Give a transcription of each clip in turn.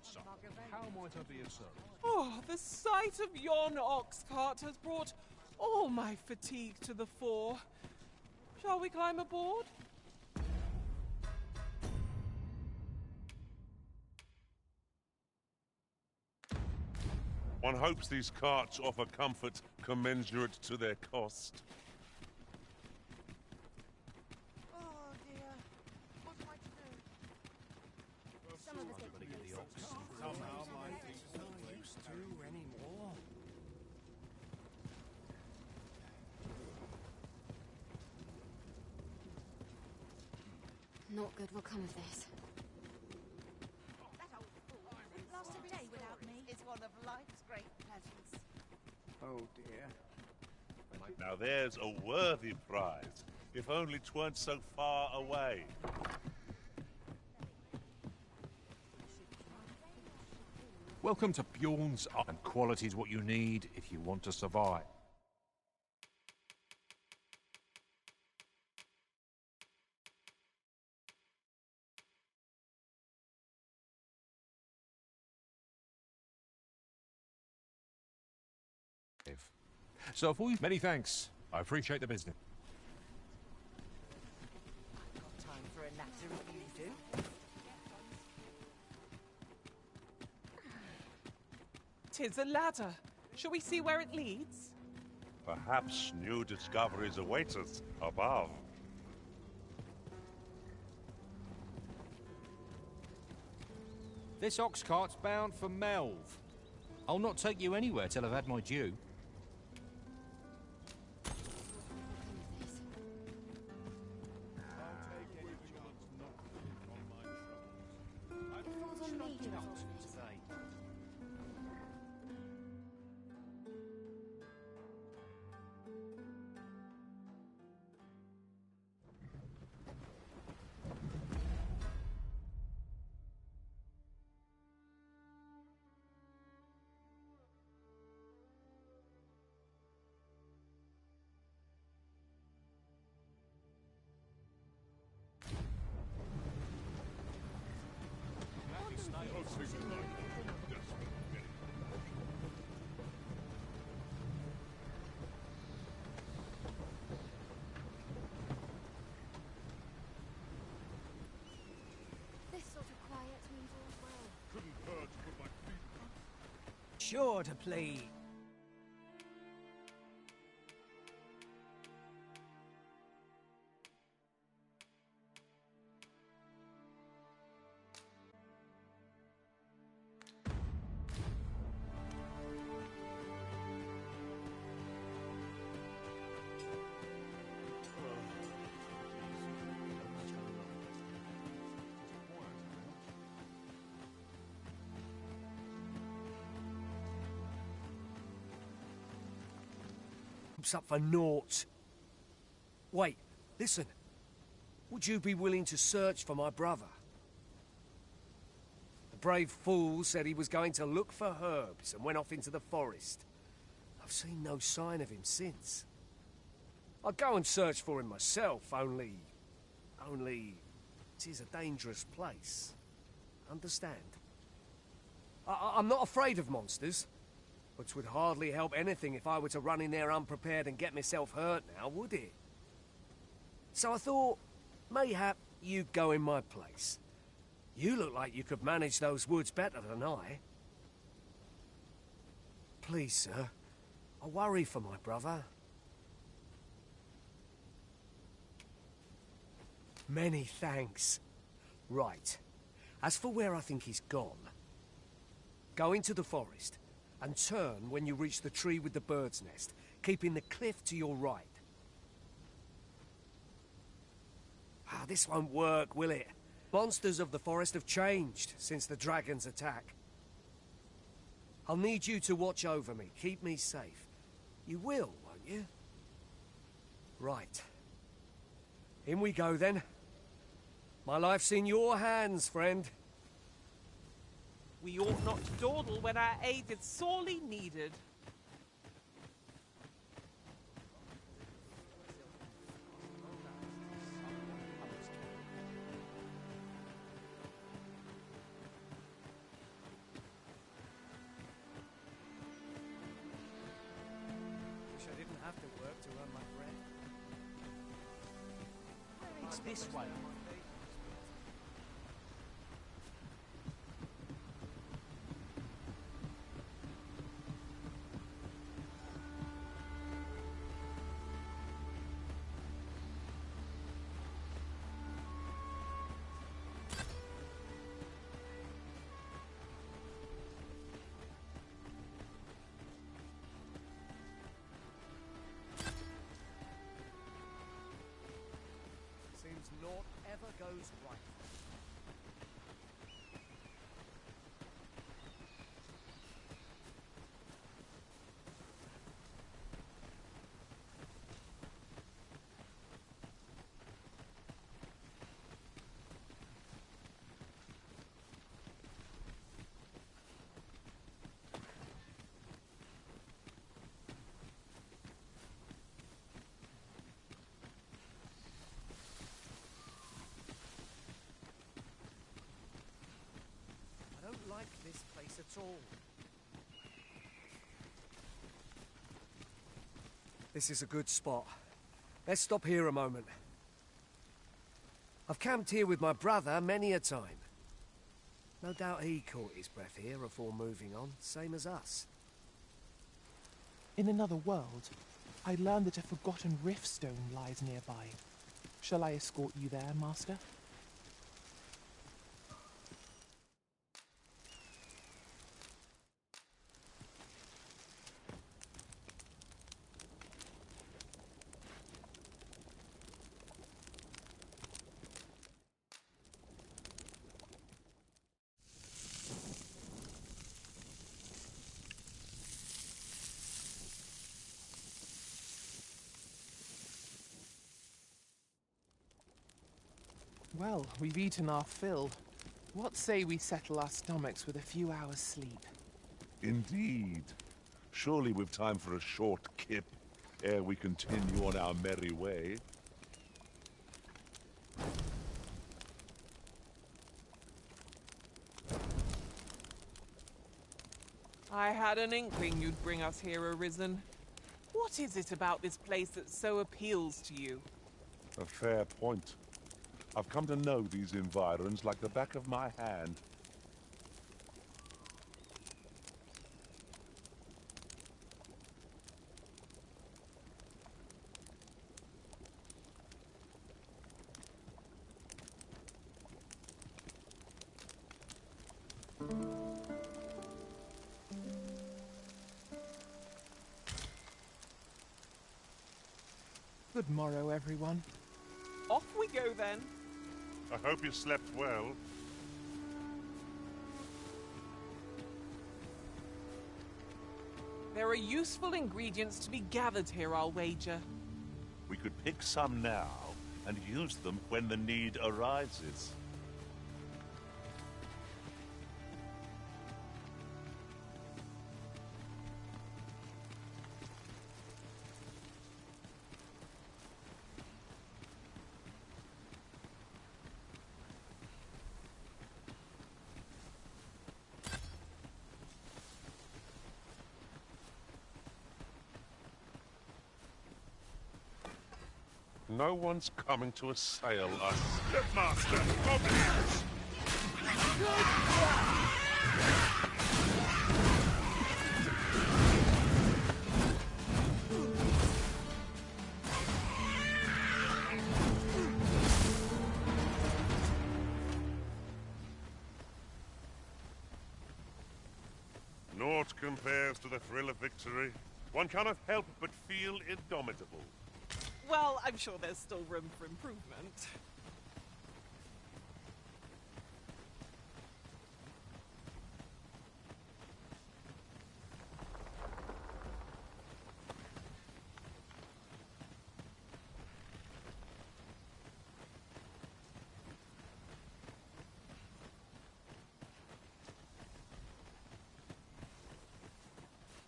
sir. How might I be of service? Oh, the sight of yon ox cart has brought all my fatigue to the fore. Shall we climb aboard? One hopes these carts offer comfort commensurate to their cost. Oh dear, what am I to do? Some of us get the ox. Somehow my feet are not used to anymore. Not good will come of this. That old fool last a day without me is one of life's great pleasures. Oh dear. Now there's a worthy prize, if only 'tweren't so far away. Welcome to Bjorn's Art, and quality is what you need if you want to survive. So for you, many thanks. I appreciate the business. I've got time for a natter if you do. 'Tis a ladder. Shall we see where it leads? Perhaps new discoveries await us above. This ox cart's bound for Melve. I'll not take you anywhere till I've had my due. This sort of quiet means all's well. Couldn't hurt to put my feet. Sure to please. Up for naught. Wait, listen. Would you be willing to search for my brother? The brave fool said he was going to look for herbs and went off into the forest. I've seen no sign of him since. I'd go and search for him myself, only... it is a dangerous place. Understand? I'm not afraid of monsters. But 'twould hardly help anything if I were to run in there unprepared and get myself hurt now, would it? So I thought, mayhap you'd go in my place. You look like you could manage those woods better than I. Please, sir, I worry for my brother. Many thanks. Right. As for where I think he's gone, go into the forest and turn when you reach the tree with the bird's nest, keeping the cliff to your right. Ah, this won't work, will it? Monsters of the forest have changed since the dragon's attack. I'll need you to watch over me, keep me safe. You will, won't you? Right. In we go, then. My life's in your hands, friend. We ought not to dawdle when our aid is sorely needed. This way. Seems naught ever goes right. I don't like this place at all. This is a good spot. Let's stop here a moment. I've camped here with my brother many a time. No doubt he caught his breath here before moving on, same as us. In another world, I learned that a forgotten riftstone lies nearby. Shall I escort you there, Master? Well, we've eaten our fill. What say we settle our stomachs with a few hours' sleep? Indeed. Surely we've time for a short kip ere we continue on our merry way. I had an inkling you'd bring us here, Arisen. What is it about this place that so appeals to you? A fair point. I've come to know these environs like the back of my hand. Good morrow, everyone. Off we go, then. I hope you slept well. There are useful ingredients to be gathered here, I'll wager. We could pick some now and use them when the need arises. No one's coming to assail us. Master, goblins! Naught compares to the thrill of victory. One cannot help but feel indomitable. Well, I'm sure there's still room for improvement.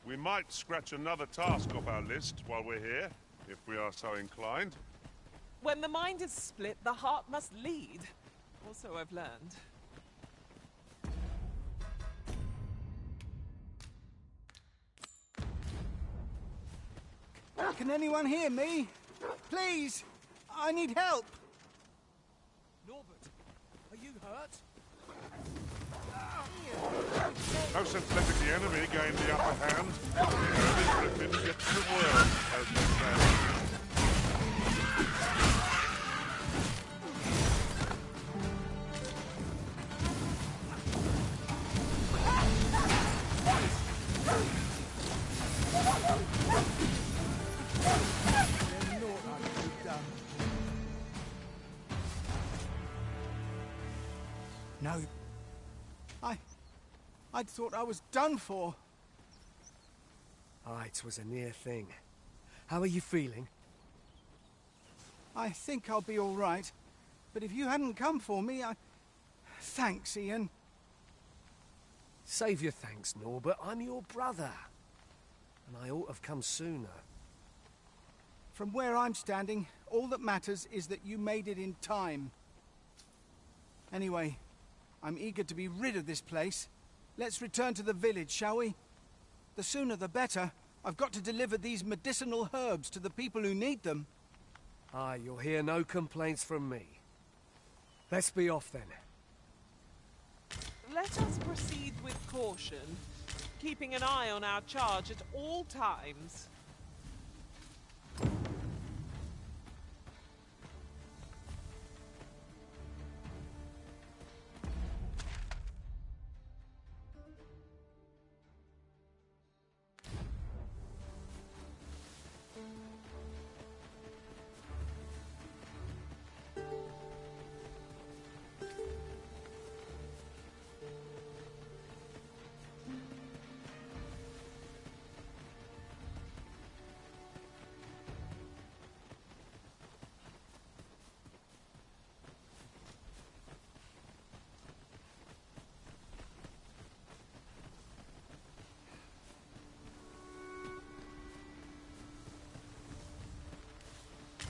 We might scratch another task off our list while we're here, if we are so inclined. When the mind is split, the heart must lead. Or so I've learned. Can anyone hear me? Please! I need help! Norbert, are you hurt? No sense letting the enemy gain the upper hand. The enemy Griffin gets the world, as they say. No. I'd thought I was done for. Aye, 'twas a near thing. How are you feeling? I think I'll be all right. But if you hadn't come for me, Thanks, Ian. Save your thanks, Norbert. I'm your brother. And I ought to have come sooner. From where I'm standing, all that matters is that you made it in time. Anyway, I'm eager to be rid of this place. Let's return to the village, shall we? The sooner the better. I've got to deliver these medicinal herbs to the people who need them. Aye, you'll hear no complaints from me. Let's be off then. Let us proceed with caution, keeping an eye on our charge at all times.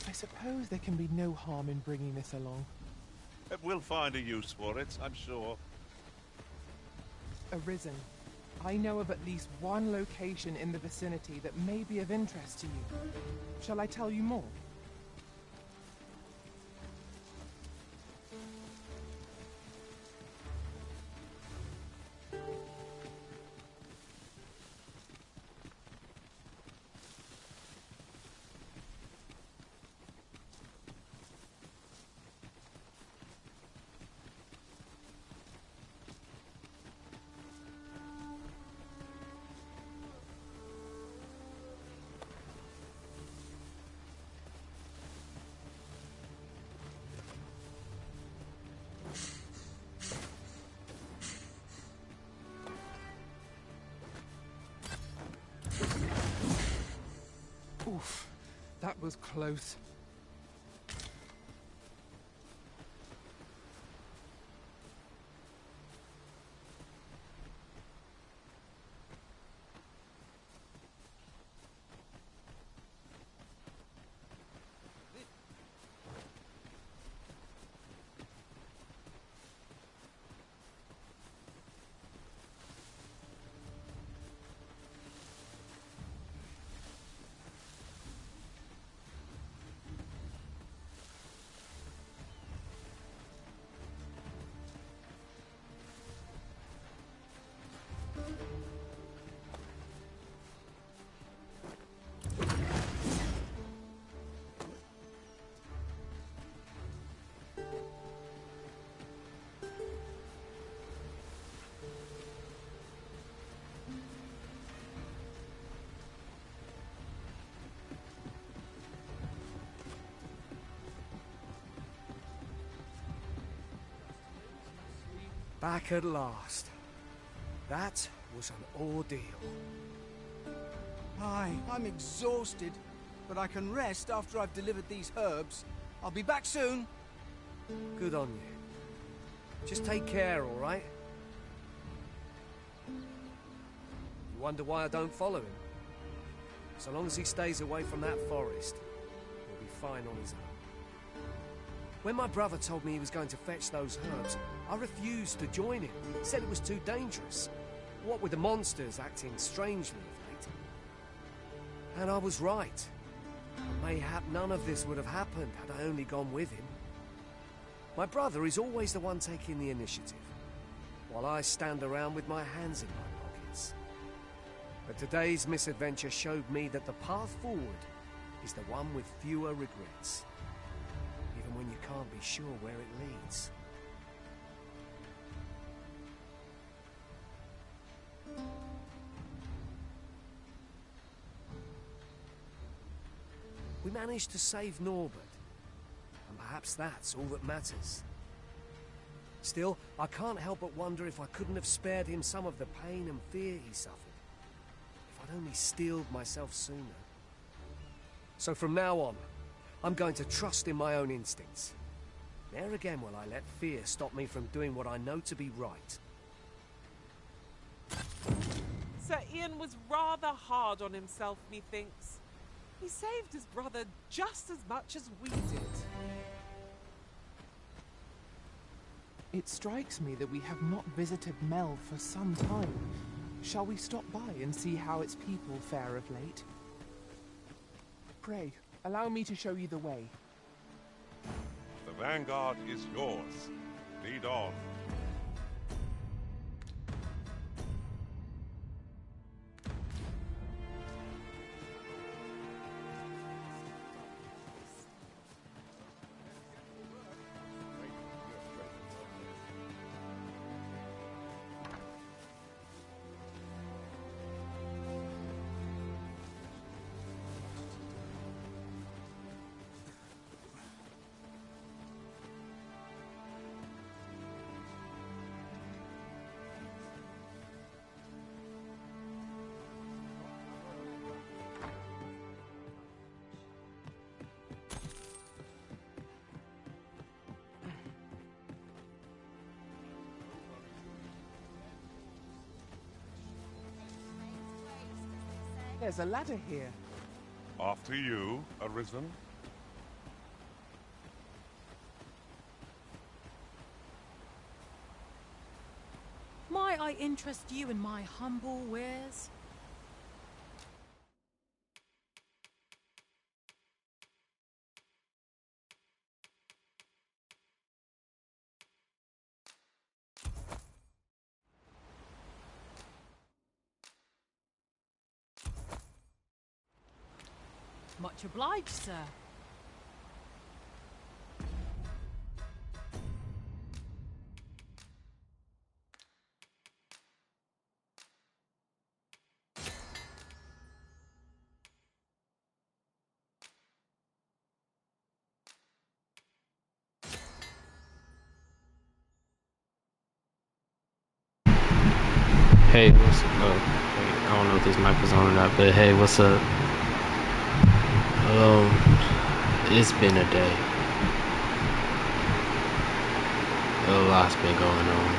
I suppose there can be no harm in bringing this along. We'll find a use for it, I'm sure. Arisen, I know of at least one location in the vicinity that may be of interest to you. Shall I tell you more? Oof, that was close. Back at last. That was an ordeal. Aye, I'm exhausted, but I can rest after I've delivered these herbs. I'll be back soon. Good on you. Just take care, all right? You wonder why I don't follow him? So long as he stays away from that forest, he'll be fine on his own. When my brother told me he was going to fetch those herbs, I refused to join him. Said it was too dangerous. What with the monsters acting strangely of late. And I was right. Mayhap none of this would have happened had I only gone with him. My brother is always the one taking the initiative, while I stand around with my hands in my pockets. But today's misadventure showed me that the path forward is the one with fewer regrets, even when you can't be sure where it leads. We managed to save Norbert, and perhaps that's all that matters. Still, I can't help but wonder if I couldn't have spared him some of the pain and fear he suffered, if I'd only steeled myself sooner. So from now on, I'm going to trust in my own instincts. Ne'er again will I let fear stop me from doing what I know to be right. Sir Ian was rather hard on himself, methinks. He saved his brother just as much as we did. It strikes me that we have not visited Mel for some time. Shall we stop by and see how its people fare of late? Pray, allow me to show you the way. The vanguard is yours. Lead on. There's a ladder here. After you, Arisen. Might I interest you in my humble wares? Much obliged, sir. Hey, what's up? Wait, I don't know if this mic is on or not, but hey, what's up? It's been a day. A lot's been going on.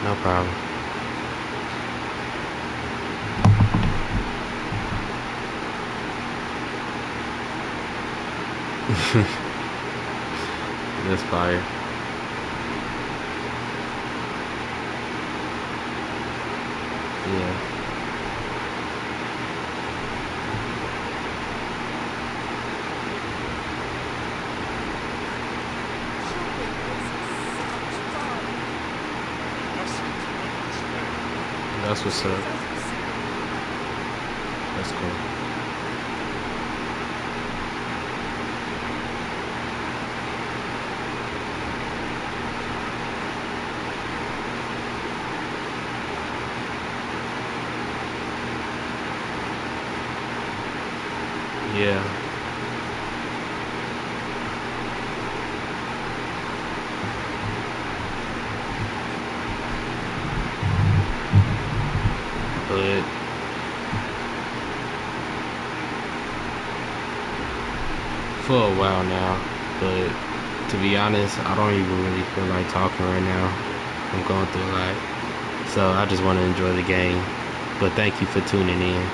No problem. That's fire. Yeah. That's what's up. That's cool. Yeah. But for a while now, but to be honest, I don't even really feel like talking right now. I'm going through a lot. So I just want to enjoy the game. But thank you for tuning in.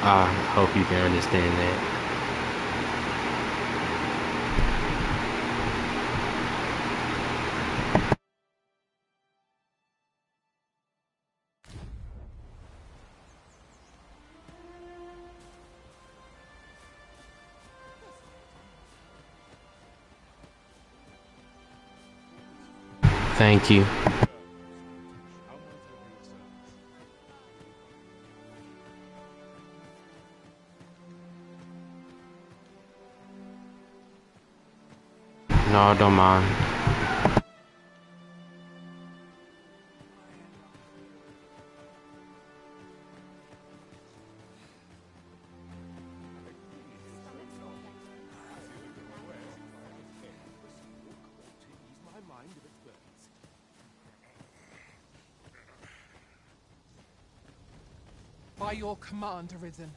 I hope you can understand that. Thank you. No, I don't mind. By your command, Arisen.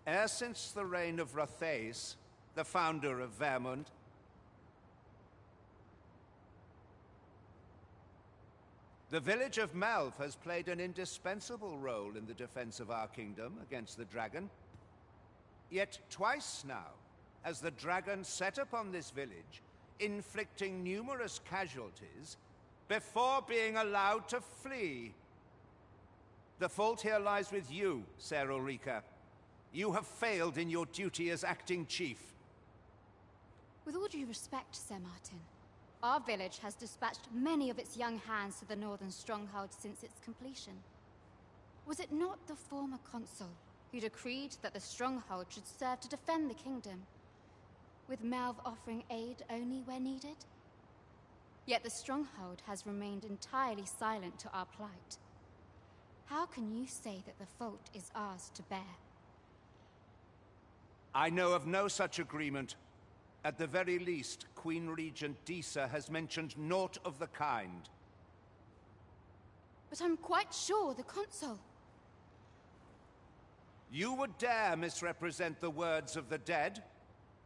E'er since the reign of Rothaeus, the founder of Vermund, the village of Melv has played an indispensable role in the defense of our kingdom against the dragon. Yet twice now has the dragon set upon this village, inflicting numerous casualties before being allowed to flee. The fault here lies with you, Ser Ulrika. You have failed in your duty as acting chief. With all due respect, Sir Martin, our village has dispatched many of its young hands to the northern stronghold since its completion. Was it not the former consul who decreed that the stronghold should serve to defend the kingdom, with Melv offering aid only where needed? Yet the stronghold has remained entirely silent to our plight. How can you say that the fault is ours to bear? I know of no such agreement. At the very least, Queen Regent Disa has mentioned naught of the kind. But I'm quite sure the consul... You would dare misrepresent the words of the dead?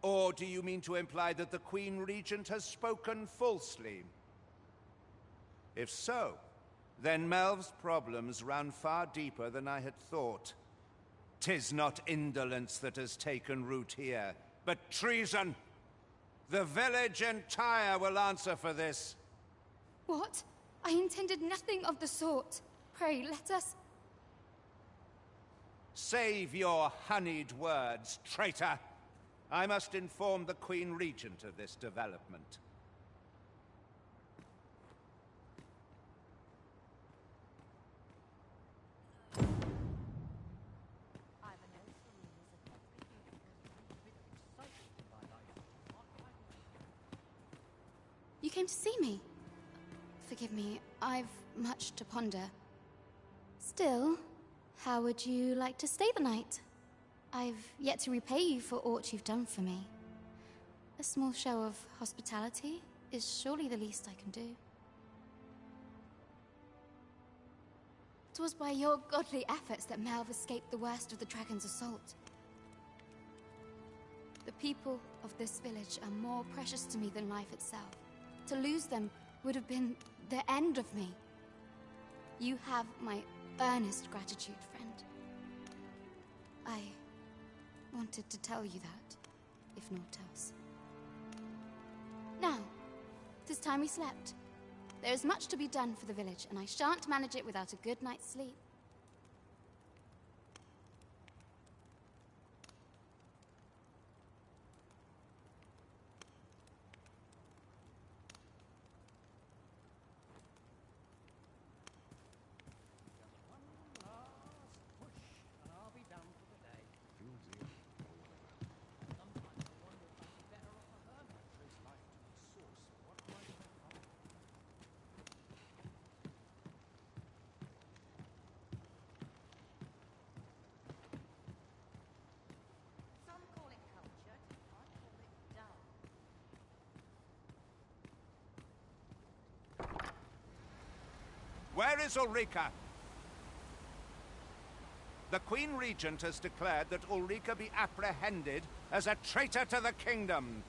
Or do you mean to imply that the Queen Regent has spoken falsely? If so, then Melv's problems run far deeper than I had thought. 'Tis not indolence that has taken root here, but treason. The village entire will answer for this. What? I intended nothing of the sort. Pray, let us... Save your honeyed words, traitor. I must inform the Queen Regent of this development. You came to see me? Forgive me, I've much to ponder. Still, how would you like to stay the night? I've yet to repay you for aught you've done for me. A small show of hospitality is surely the least I can do. 'Twas by your godly efforts that Melv escaped the worst of the dragon's assault. The people of this village are more precious to me than life itself. To lose them would have been the end of me. You have my earnest gratitude, friend. I wanted to tell you that, if naught else. Now, 'tis time we slept. There is much to be done for the village, and I shan't manage it without a good night's sleep. Some call it cultured, I call it dull. Where is Ulrika? The Queen Regent has declared that Ulrika be apprehended as a traitor to the kingdom.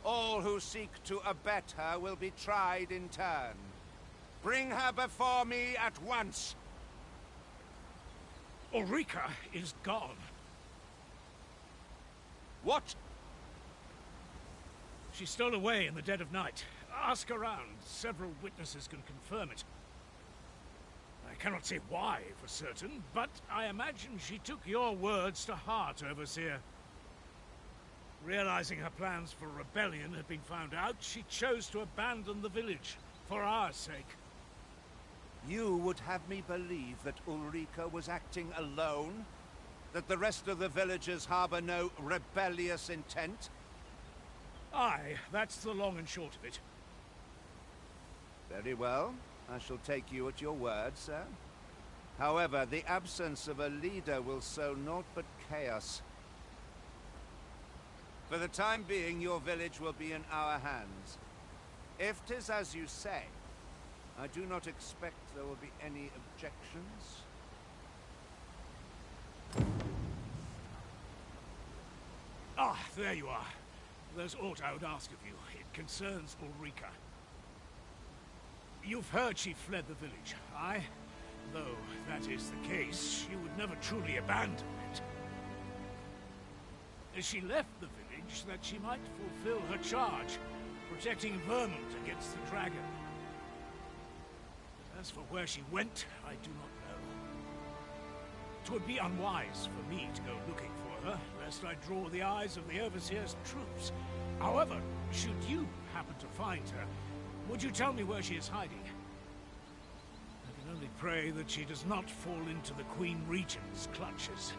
All who seek to abet her will be tried in turn. Bring her before me at once. Ulrika is gone. What? She stole away in the dead of night. Ask around. Several witnesses can confirm it. I cannot say why for certain, but I imagine she took your words to heart, Overseer. Realizing her plans for rebellion had been found out, she chose to abandon the village, for our sake. You would have me believe that Ulrika was acting alone? That the rest of the villagers harbor no rebellious intent? Aye, that's the long and short of it. Very well. I shall take you at your word, sir. However, the absence of a leader will sow naught but chaos. For the time being, your village will be in our hands. If 'tis as you say, I do not expect there will be any objections. Ah, there you are. There's aught I would ask of you. It concerns Ulrika. You've heard she fled the village, aye? Though that is the case, she would never truly abandon it. She left the village that she might fulfill her charge, protecting Vermont against the dragon. As for where she went, I do not know. 'Twould be unwise for me to go looking for her, lest I draw the eyes of the Overseer's troops. However, should you happen to find her, would you tell me where she is hiding? I can only pray that she does not fall into the Queen Regent's clutches.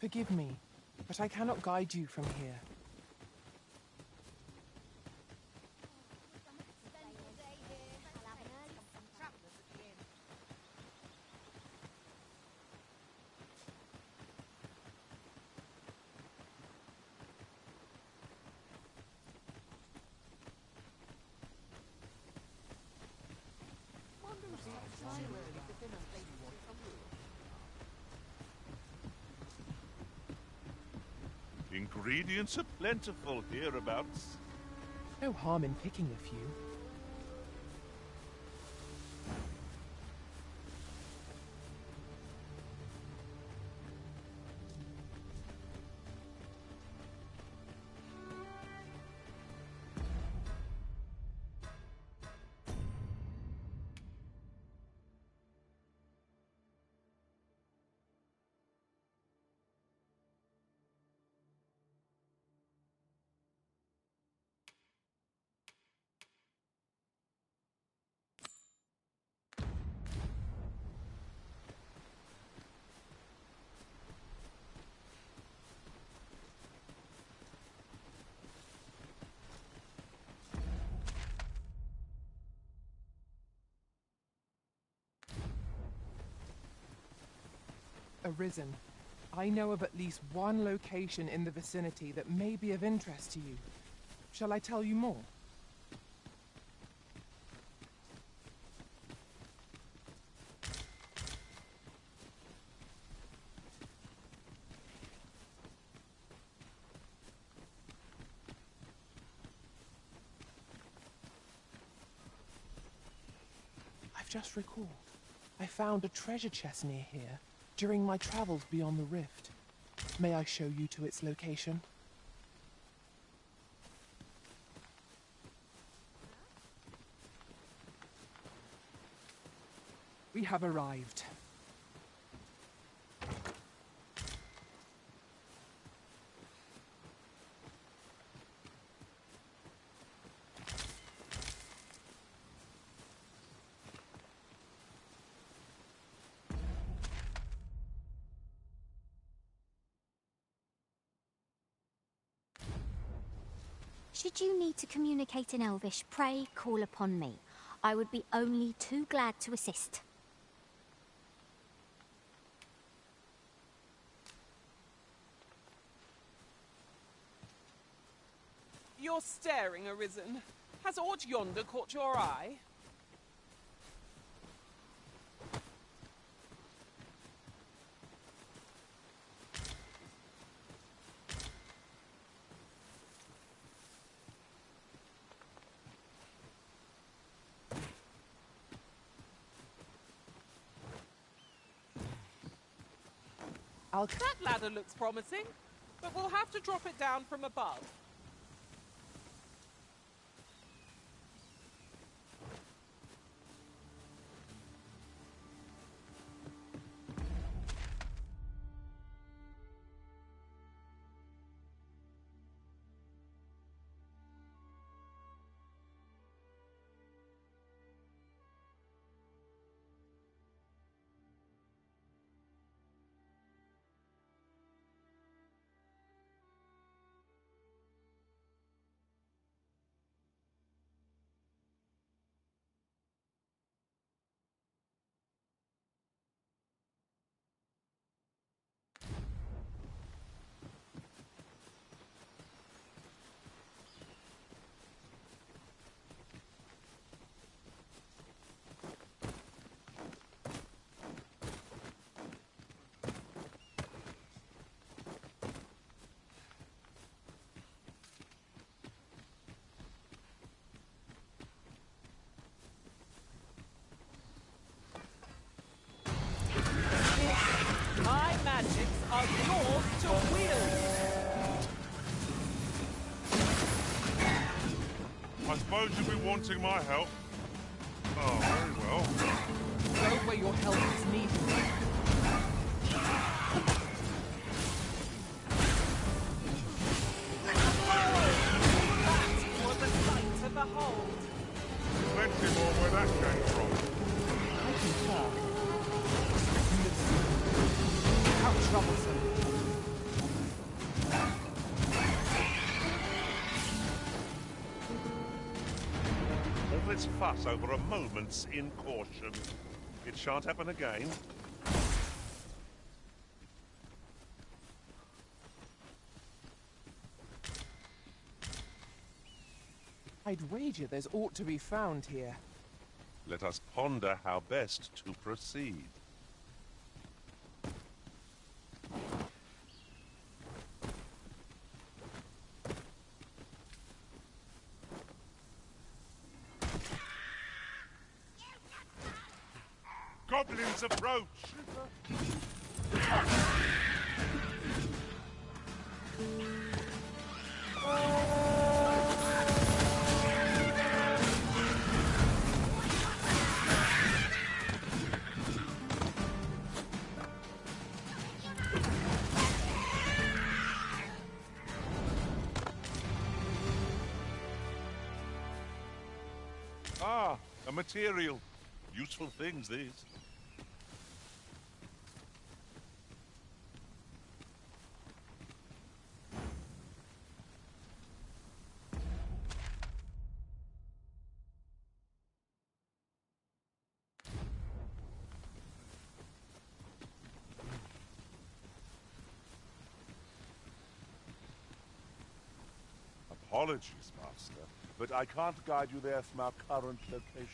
Forgive me, but I cannot guide you from here. Ingredients are plentiful hereabouts. No harm in picking a few. Arisen. I know of at least one location in the vicinity that may be of interest to you. Shall I tell you more? I've just recalled. I found a treasure chest near here during my travels beyond the rift. May I show you to its location? We have arrived. Should you need to communicate in Elvish, pray call upon me. I would be only too glad to assist. You're staring, Arisen. Has aught yonder caught your eye? That ladder looks promising, but we'll have to drop it down from above. My magics are yours to wield. I suppose you'll be wanting my help. Oh, very well. Go where your help is needed. That was a sight to behold. Plenty more where that came from. I concur. How troublesome. All this fuss over a moment's incaution. It shan't happen again. I'd wager there's aught to be found here. Let us ponder how best to proceed. Goblins approach! Ah, a material. Useful things, these. Apologies, Master, but I can't guide you there from our current location.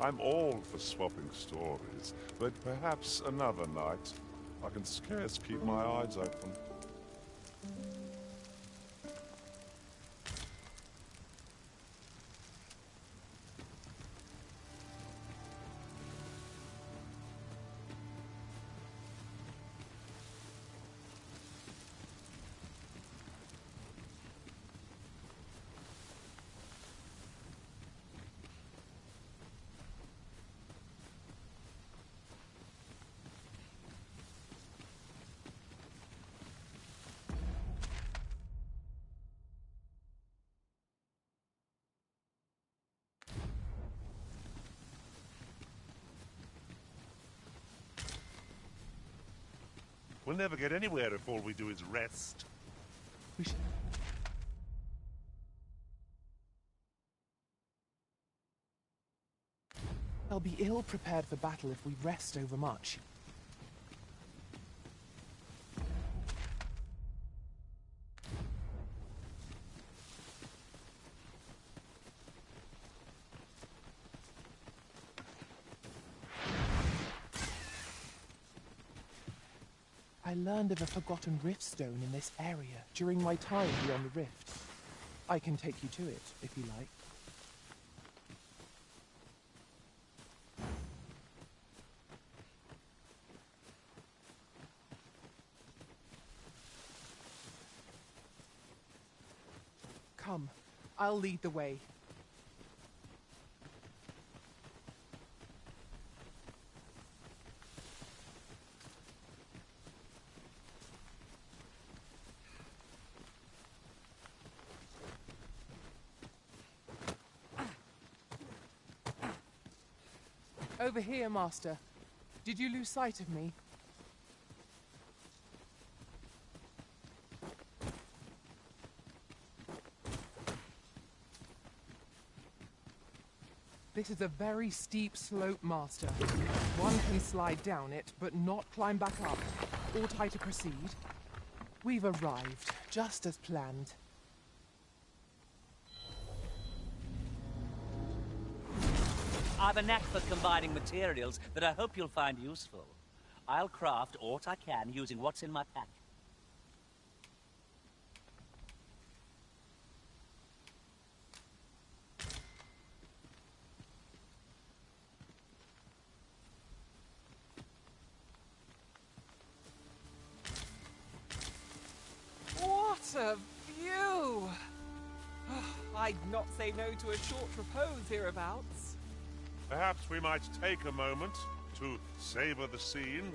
I'm all for swapping stories, but perhaps another night. I can scarce keep my eyes open. We'll never get anywhere if all we do is rest. We should... They'll be ill prepared for battle if we rest overmuch. I learned of a forgotten rift stone in this area during my time beyond the rift. I can take you to it, if you like. Come, I'll lead the way. Over here, Master. Did you lose sight of me? This is a very steep slope, Master. One can slide down it, but not climb back up. Ought I to proceed? We've arrived, just as planned. I've a knack for combining materials that I hope you'll find useful. I'll craft aught I can using what's in my pack. What a view! I'd not say no to a short repose hereabouts. Perhaps we might take a moment to savor the scene.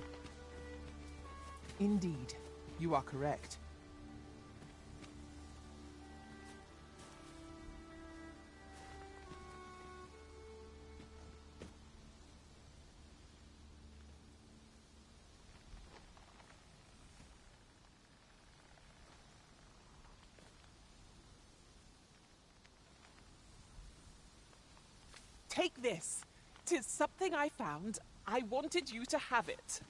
Indeed, you are correct. Take this. 'Tis something I found. I wanted you to have it.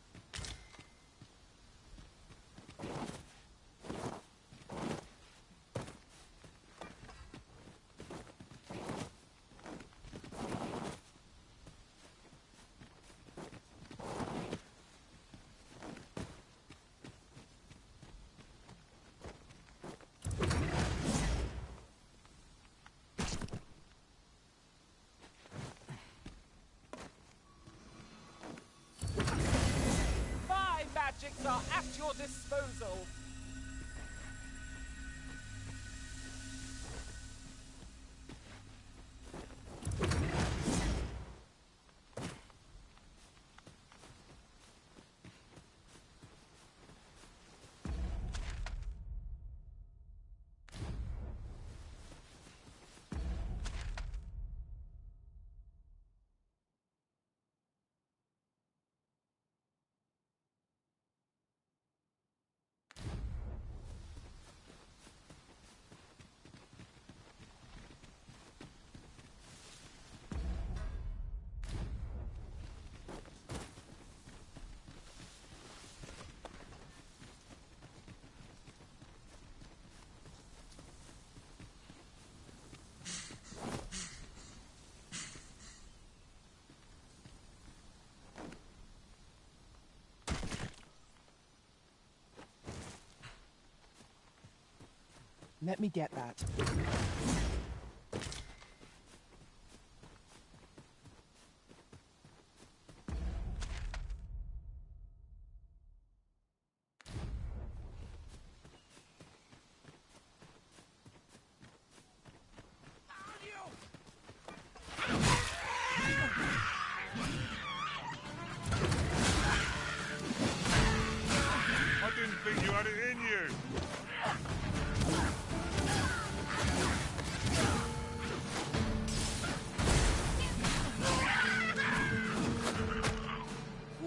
Magics are at your disposal. Let me get that. I didn't think you had it in you.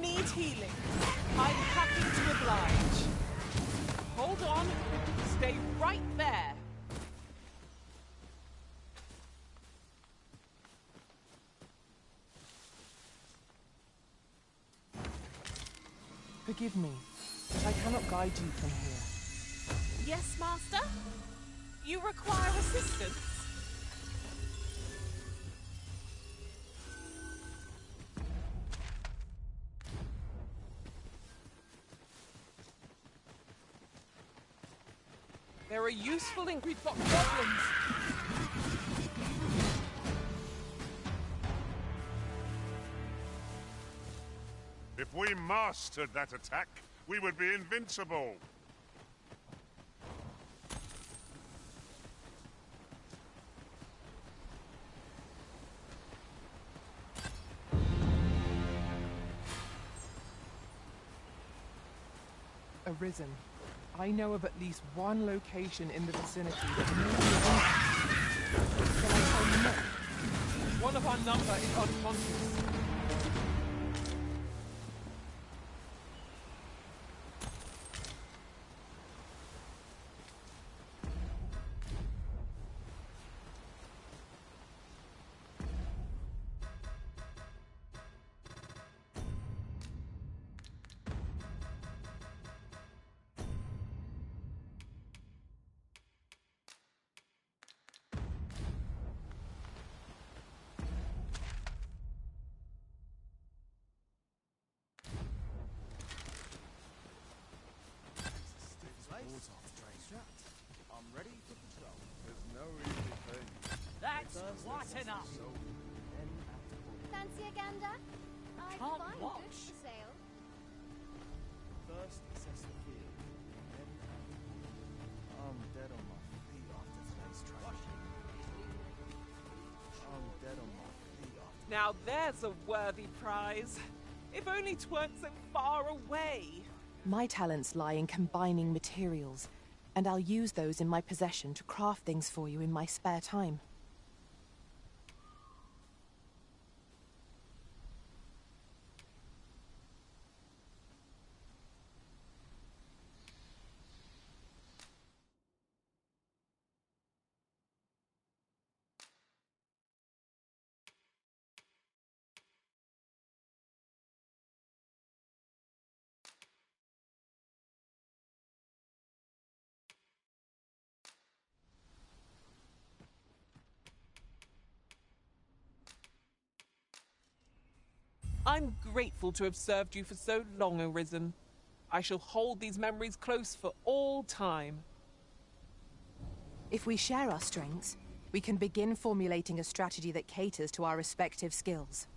Need Just healing. I'm happy to oblige. Hold on. Stay right there. Forgive me, but I cannot guide you from here. Yes, Master? You require assistance? There are useful ingredients. Got problems. If we mastered that attack, we would be invincible. Arisen. I know of at least one location in the vicinity that may be open. Shall I tell you more? One of our number is unconscious. I'm ready to patrol. There's no easy thing. That's what enough. Fancy a gander? I've Can't fine watch. goods for sale. First assess the field, then I'm dead on my feet after today's training. I'm dead on my feet after... Now there's a worthy prize. If only 'tweren't so far away. My talents lie in combining materials, and I'll use those in my possession to craft things for you in my spare time. I'm grateful to have served you for so long, Arisen. I shall hold these memories close for all time. If we share our strengths, we can begin formulating a strategy that caters to our respective skills.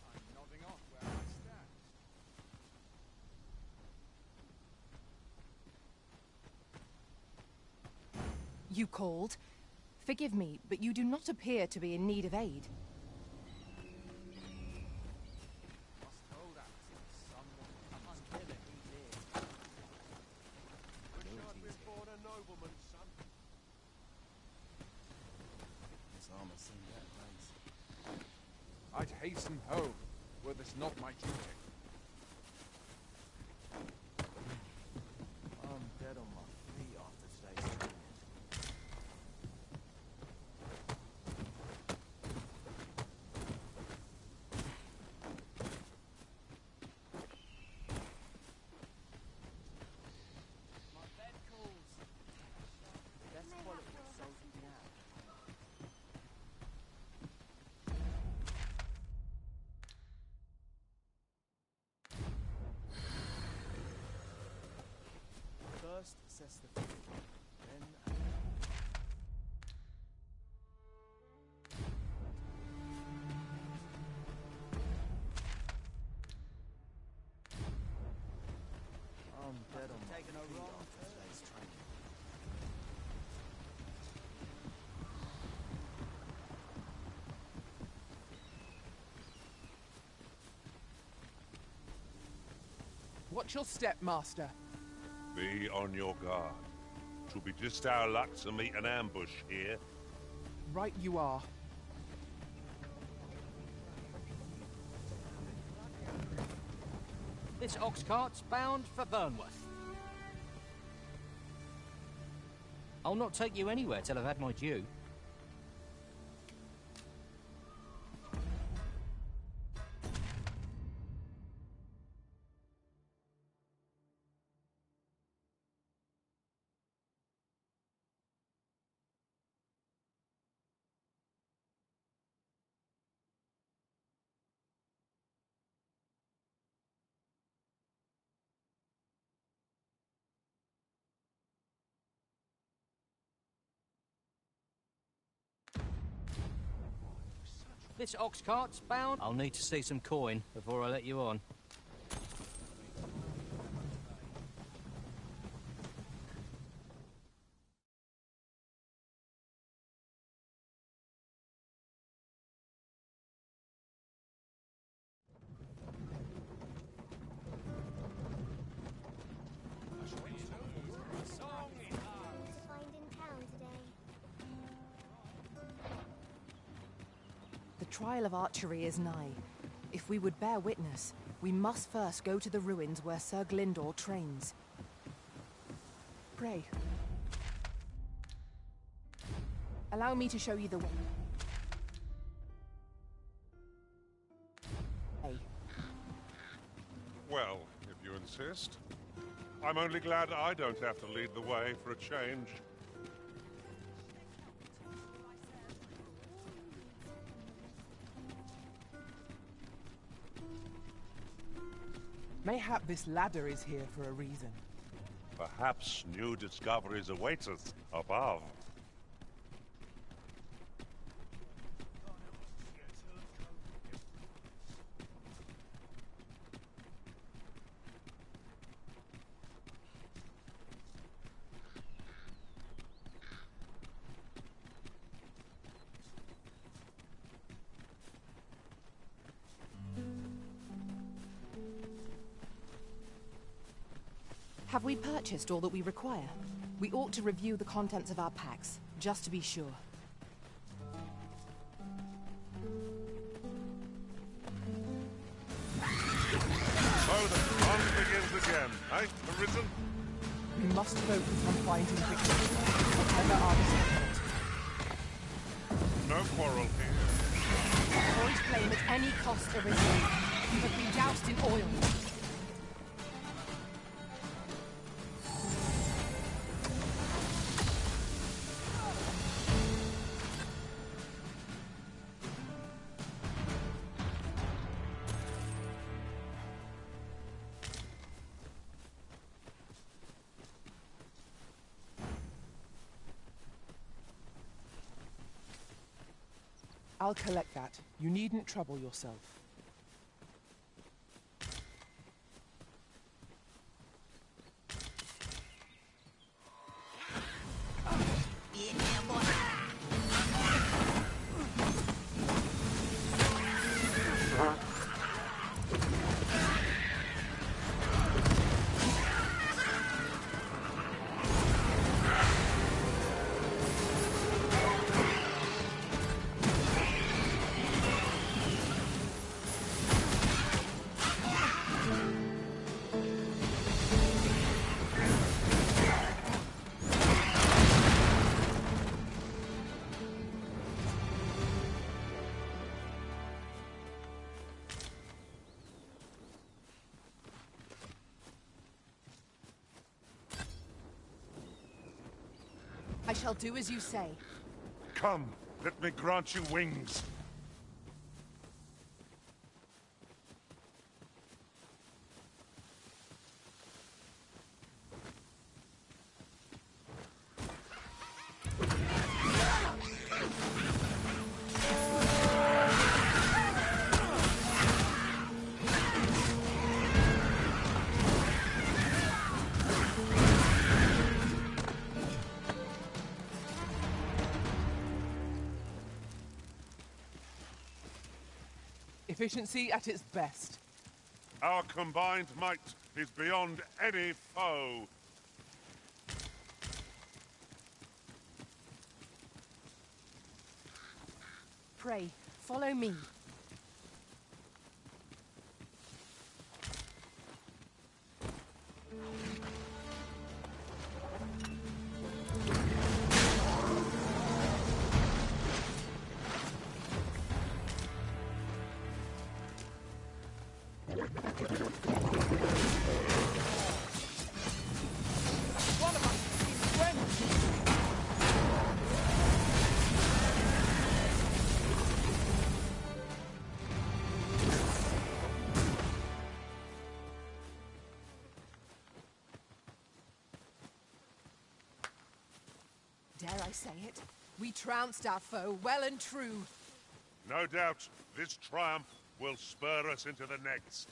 I'm nodding off where I stand. You called? Forgive me, but you do not appear to be in need of aid. Must hold out someone. I'm kidding. Wish I'd been born a nobleman's son. His armor seemed that place. I'd hasten home, were this not my duty. I'm dead on my feet after today's training. My bed calls. Best quality of salty now. First, assess the field, then... I'm dead on my feet after today's training. Watch your step, Master. Be on your guard. 'Twill be just our luck to meet an ambush here. Right you are. This ox cart's bound for Burnworth. I'll not take you anywhere till I've had my due. This ox cart's bound. I'll need to see some coin before I let you on. The trial of archery is nigh. If we would bear witness, we must first go to the ruins where Sir Glyndor trains. Pray. Allow me to show you the way. Well, if you insist. I'm only glad I don't have to lead the way for a change. Mayhap this ladder is here for a reason. Perhaps new discoveries await us above. Have we purchased all that we require? We ought to review the contents of our packs, just to be sure. So the fun begins again, eh, Arisen? We must focus on finding victory, whatever our decisions. No quarrel here. Avoid flame at any cost, Arisen. You have been doused in oil. I'll collect that. You needn't trouble yourself. I shall do as you say. Come, let me grant you wings. Efficiency at its best. Our combined might is beyond any foe. Pray, follow me. I say it. We trounced our foe well and true. No doubt, this triumph will spur us into the next.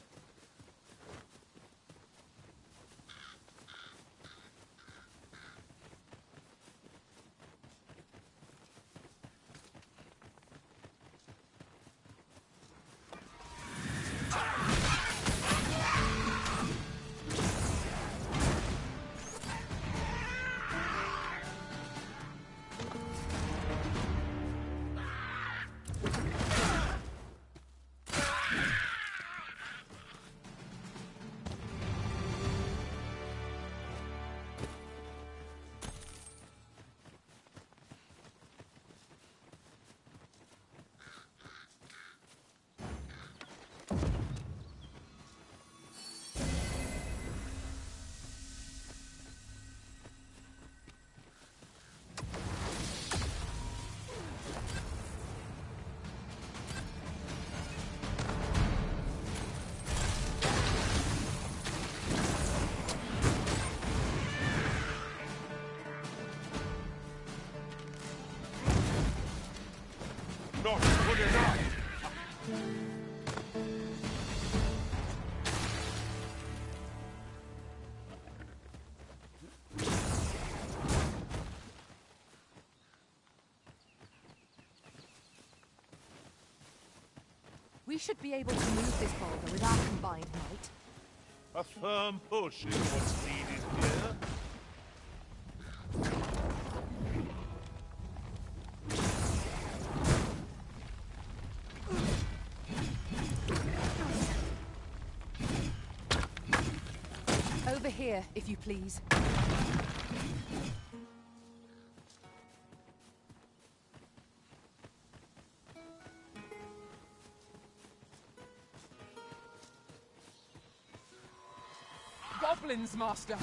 Not good enough! We should be able to move this boulder with our combined might. A firm push is what's needed here. Over here, if you please. Goblins, Master!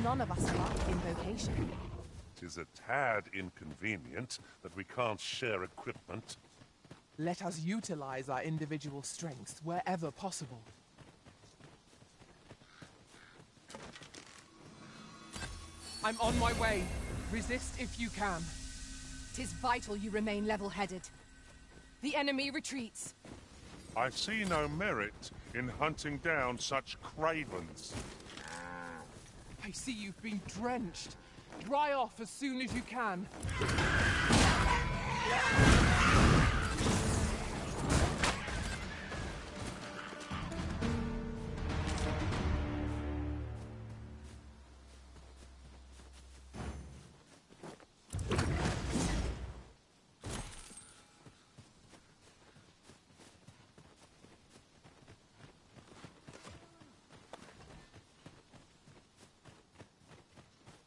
None of us are invocation. Tis a tad inconvenient that we can't share equipment. Let us utilize our individual strengths wherever possible. I'm on my way. Resist if you can. 'Tis vital you remain level-headed. The enemy retreats. I see no merit in hunting down such cravens. I see you've been drenched. Dry off as soon as you can.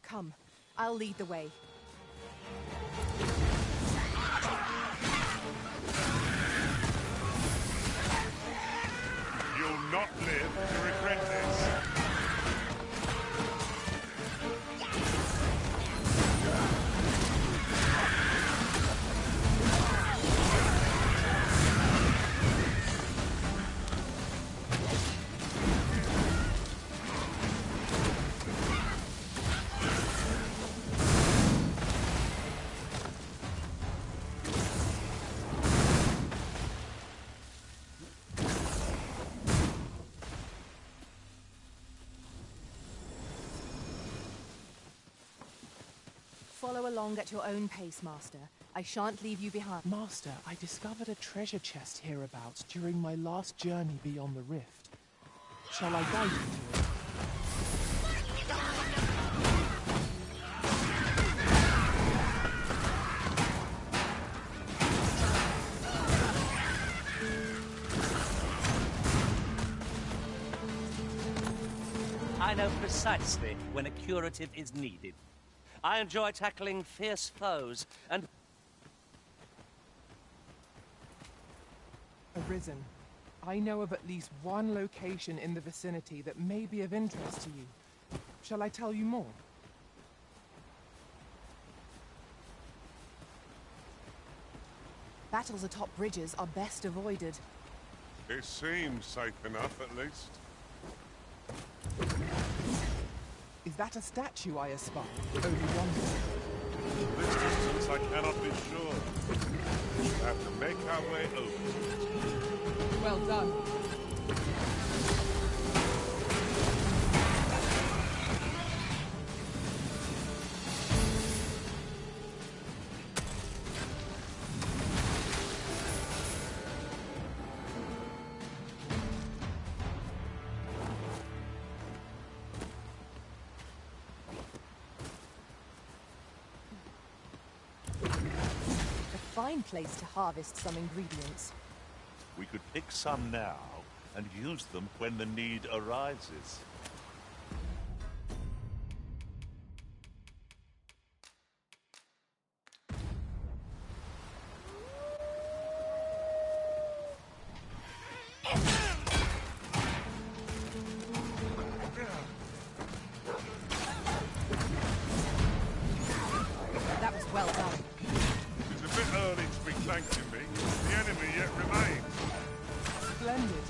Come, I'll lead the way. You'll not live to regret this. Follow along at your own pace, Master. I shan't leave you behind. Master, I discovered a treasure chest hereabouts during my last journey beyond the rift. Shall I guide you to it? I know precisely when a curative is needed. I enjoy tackling fierce foes and... Arisen. I know of at least one location in the vicinity that may be of interest to you. Shall I tell you more? Battles atop bridges are best avoided. It seems safe enough, at least. Is that a statue I espy? Over yonder? This distance I cannot be sure. We shall have to make our way over to it. Well done. Fine place to harvest some ingredients. We could pick some now and use them when the need arises. That was well done. It's a bit early to be thanking me. The enemy yet remains. Splendid.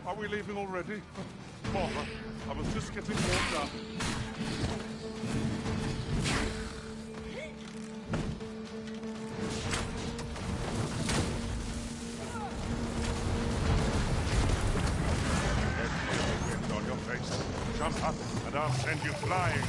Are we leaving already? Bother. I was just getting warmed up. Get on your face. Jump up and I'll send you flying.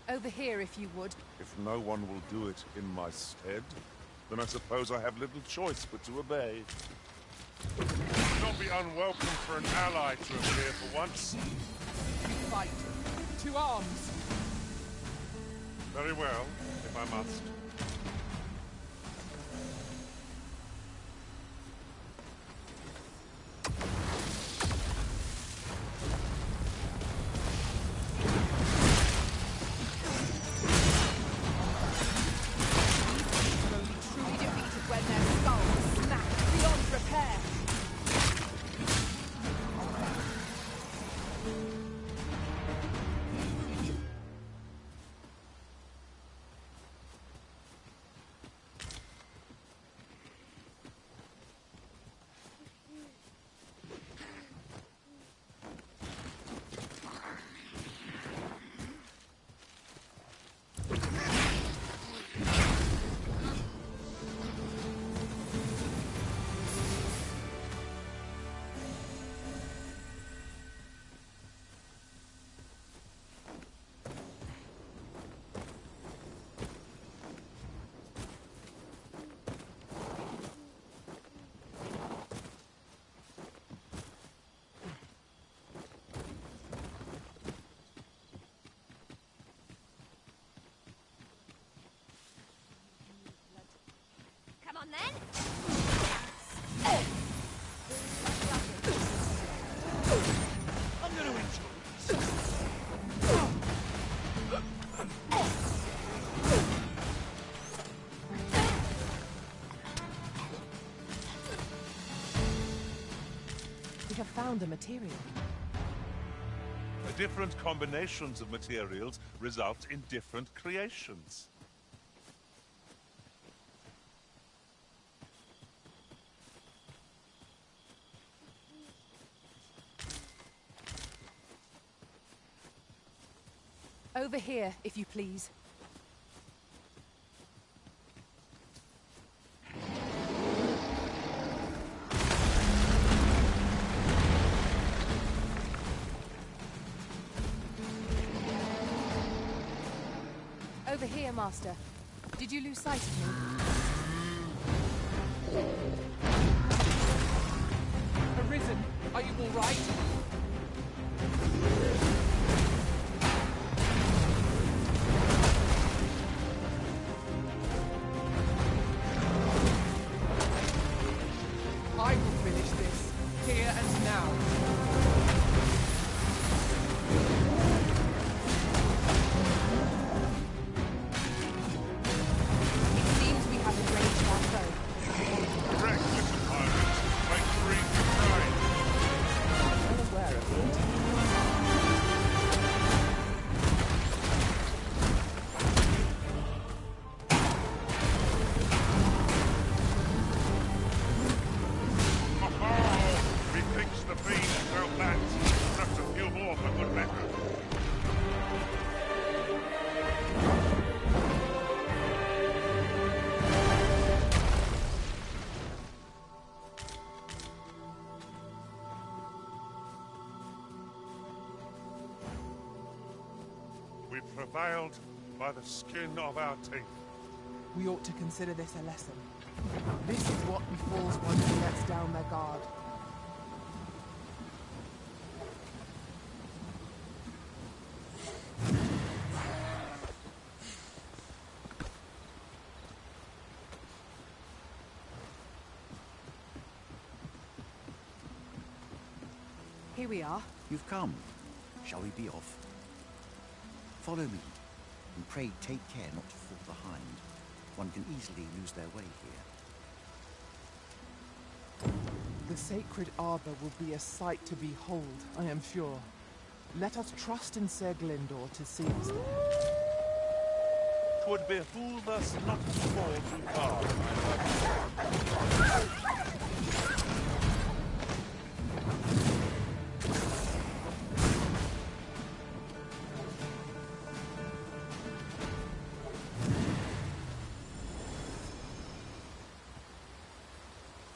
Over here, if you would. If no one will do it in my stead, then I suppose I have little choice but to obey. It would not be unwelcome for an ally to appear for once. Fight. To arms. Very well, if I must. Truly defeated when their skulls snap beyond repair. have found a material. Different combinations of materials result in different creations. Over here, if you please. Over here, Master. Did you lose sight of me? Arisen, are you all right? I will finish this, here and now. Prevailed by the skin of our teeth. We ought to consider this a lesson. This is what befalls one who lets down their guard. Here we are. You've come. Shall we be off? Follow me, and pray take care not to fall behind. One can easily lose their way here. The sacred arbor will be a sight to behold, I am sure. Let us trust in Sir Glindor to see us there. 'Twould behoove us not to fall too far,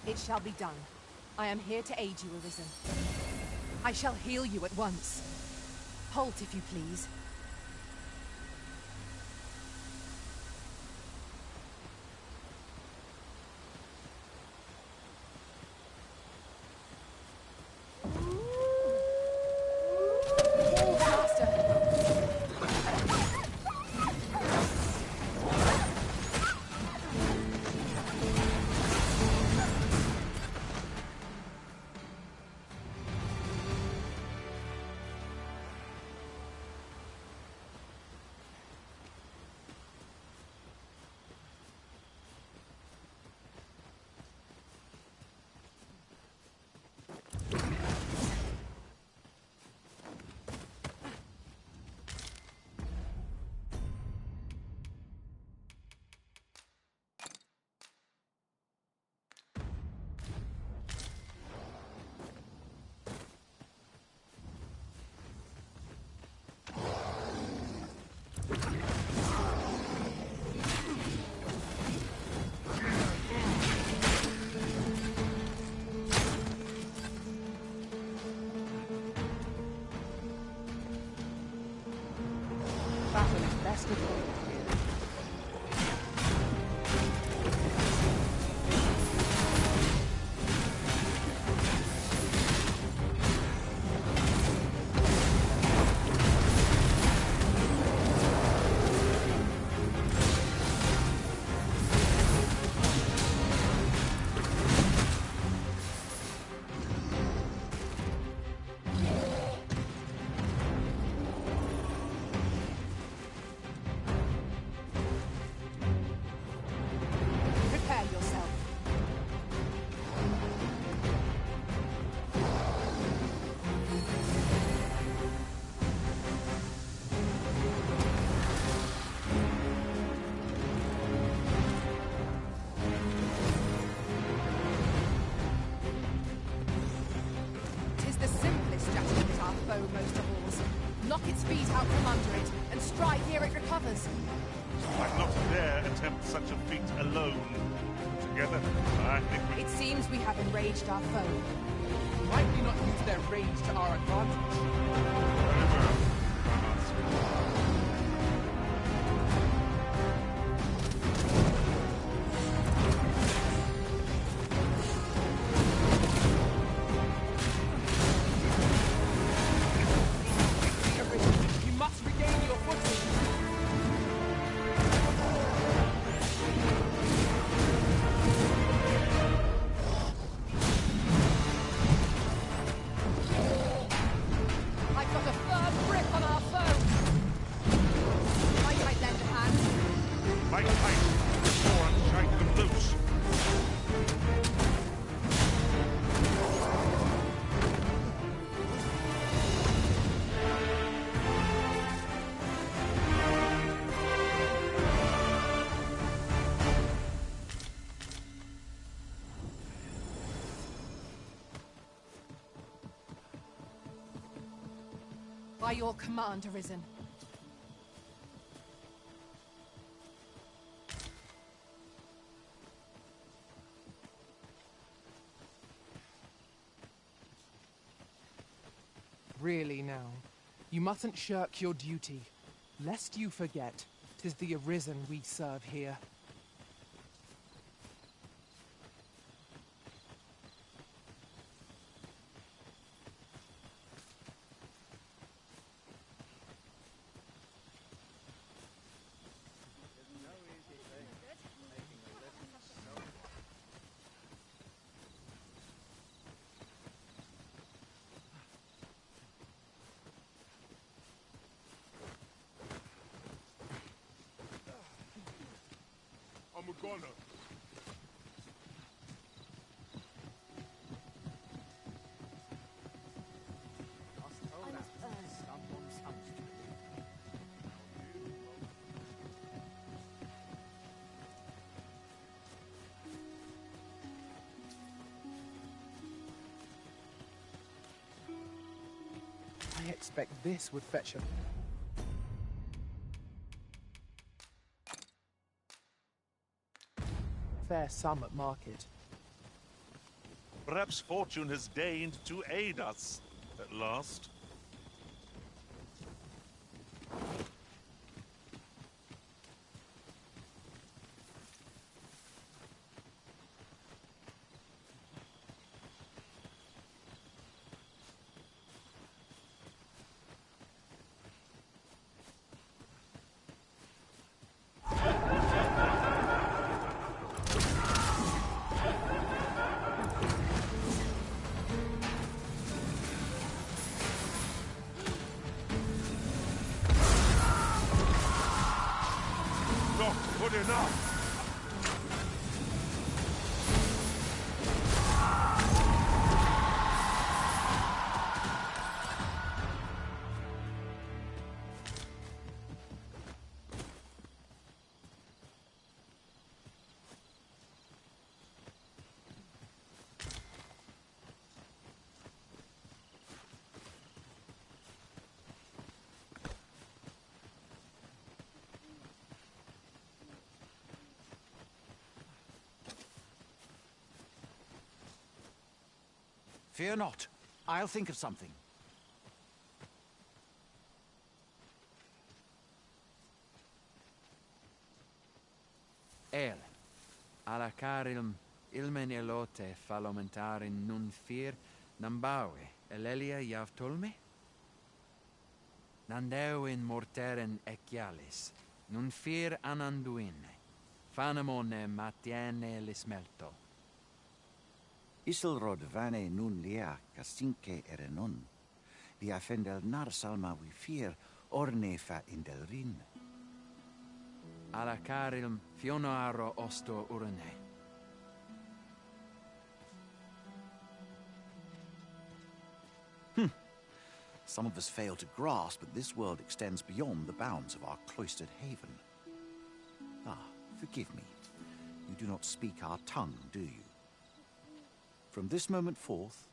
It shall be done. I am here to aid you, Arisen. I shall heal you at once. Halt, if you please. Best of all. its feet out from under it and strike ere it recovers. I'd not dare attempt such a feat alone. Together, I think we... It seems we have enraged our foe. Might we not use their rage to our advantage? Very well. You must regain your footing. I've got a firm grip on our foe. Might I lend a hand? Make haste before I shake them loose. By your command, Arisen. Really now, you mustn't shirk your duty, lest you forget 'tis the Arisen we serve here. I'm a goner. I expect this would fetch a... fair sum at market. Perhaps fortune has deigned to aid us at last. Not good enough. Fear not. I'll think of something. El, alla carilm, ilmen elote falomentarin nun fir, nambawe, elelia javtolme? Nandeuin morteren ecialis, nun fir ananduine, fanamone matiene lismelto. Isilrod vane nun lia casinque erenon. Via fendel nar salma vi fir orne fa indelrin. Alla carilm fionoaro osto urne. Some of us fail to grasp that this world extends beyond the bounds of our cloistered haven. Ah, forgive me. You do not speak our tongue, do you? From this moment forth,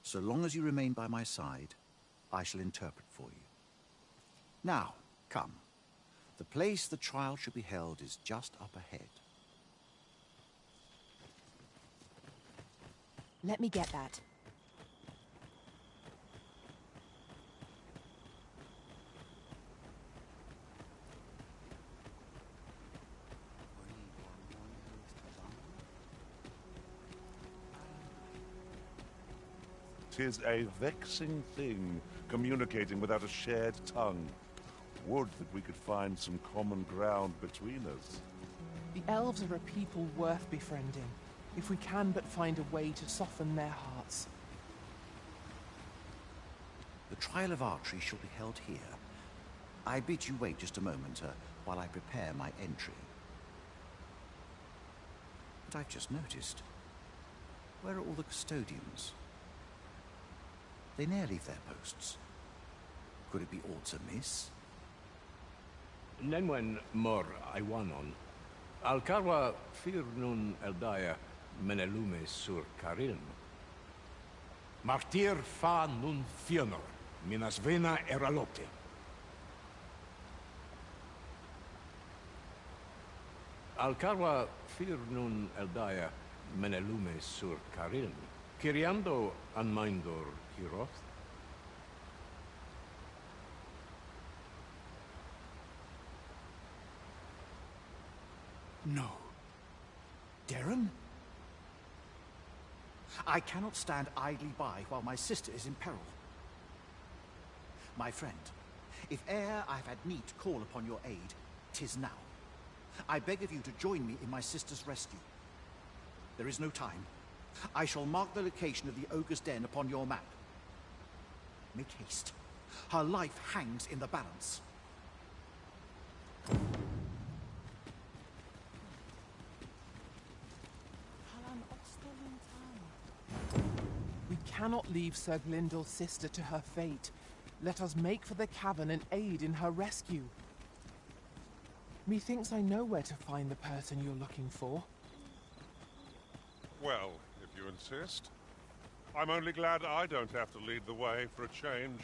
so long as you remain by my side, I shall interpret for you. Now, come. The place the trial should be held is just up ahead. Let me get that. Tis a vexing thing, communicating without a shared tongue. Would that we could find some common ground between us. The elves are a people worth befriending, if we can but find a way to soften their hearts. The trial of archery shall be held here. I bid you wait just a moment while I prepare my entry. But I've just noticed. Where are all the custodians? They ne'er leave their posts. Could it be aught amiss? Nenwen mor Iwanon. Alcarwa fir nun eldaya menelume sur carilm. Martir fa nun fionor, minas vena eralote. Alcarwa fir nun eldaya menelume sur carilm. Kiriando anmaindor hiroth. No. Darren? I cannot stand idly by while my sister is in peril. My friend, if e'er I have had need to call upon your aid, 'tis now. I beg of you to join me in my sister's rescue. There is no time. I shall mark the location of the ogre's den upon your map. Make haste. Her life hangs in the balance. We cannot leave Sir Glyndal's sister to her fate. Let us make for the cavern and aid in her rescue. Methinks I know where to find the person you're looking for. Well, if you insist. I'm only glad I don't have to lead the way for a change.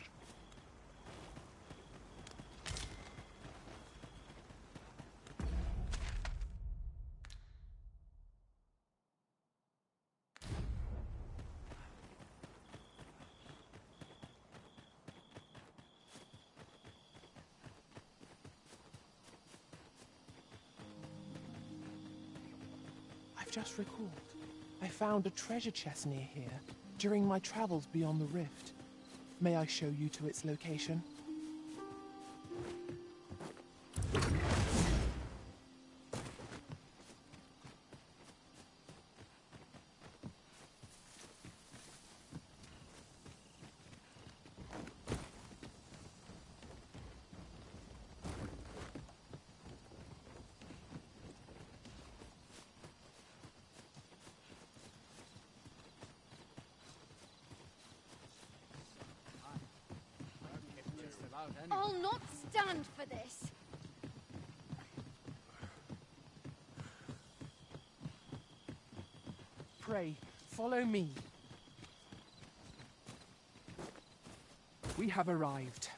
I've just recalled. I found a treasure chest near here during my travels beyond the rift. May I show you to its location? I'll not stand for this. Pray, follow me. We have arrived.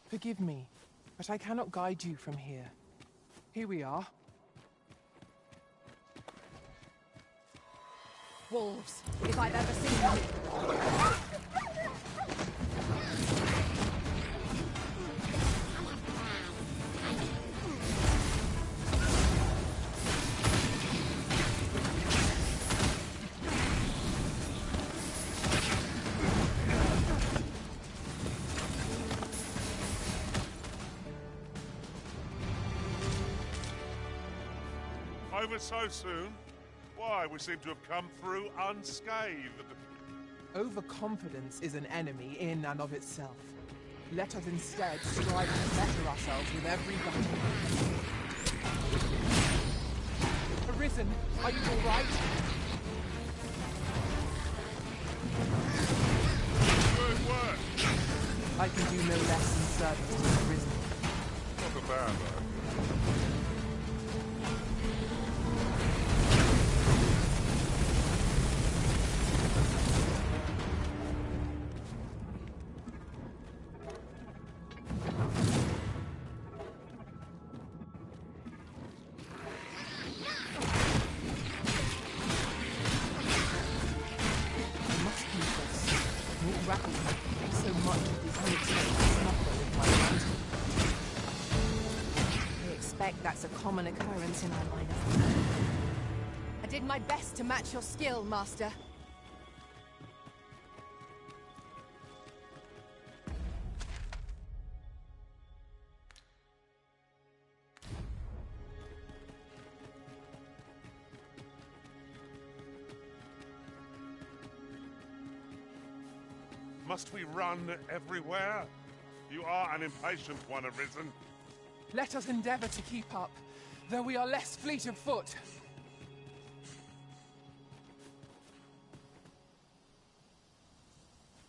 Forgive me, but I cannot guide you from here. Here we are. Wolves, if I've ever seen them. Over so soon? Why, we seem to have come through unscathed. Overconfidence is an enemy in and of itself. Let us instead strive to better ourselves with every battle. Arisen, are you all right? Good work. I can do no less than service to the Arisen. Not a bad though. suspect that's a common occurrence in our line of work. I did my best to match your skill, Master. Must we run everywhere? You are an impatient one, Arisen. Let us endeavor to keep up, though we are less fleet of foot.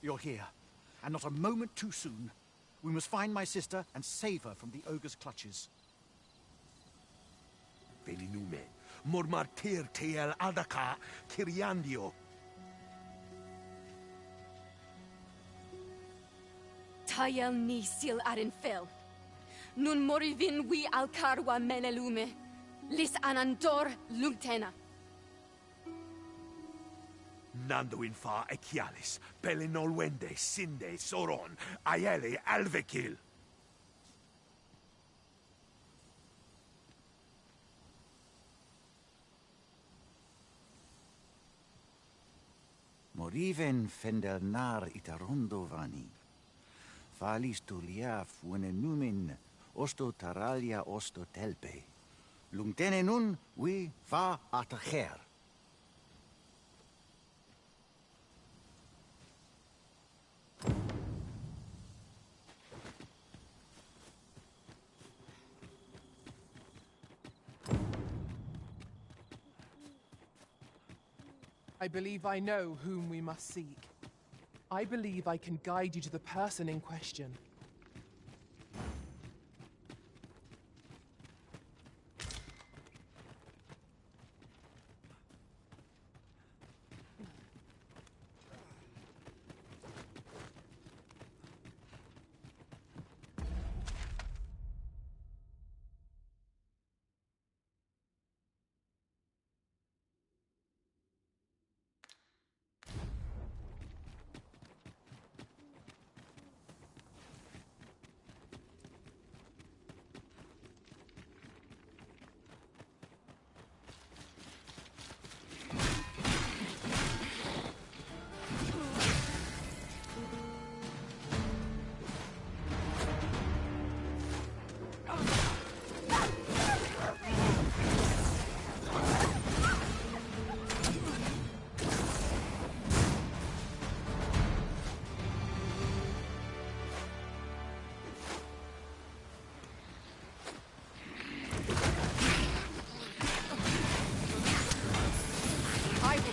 You're here, and not a moment too soon. We must find my sister and save her from the ogre's clutches. Velinume, mormartir tel adaka kiriandio. Tayel ni sil arin fel. Nun morivin wi alcarwa menelume. Lis anandor lungtena. Nando in fa echialis, pelinolwende, sinde, soron, aiele, alvekil. Moriven fendelnar itarondo vani. Falis tulia fuene numin, osto taralia osto telpe. Lungtene nun, we va atacher. I believe I know whom we must seek. I believe I can guide you to the person in question.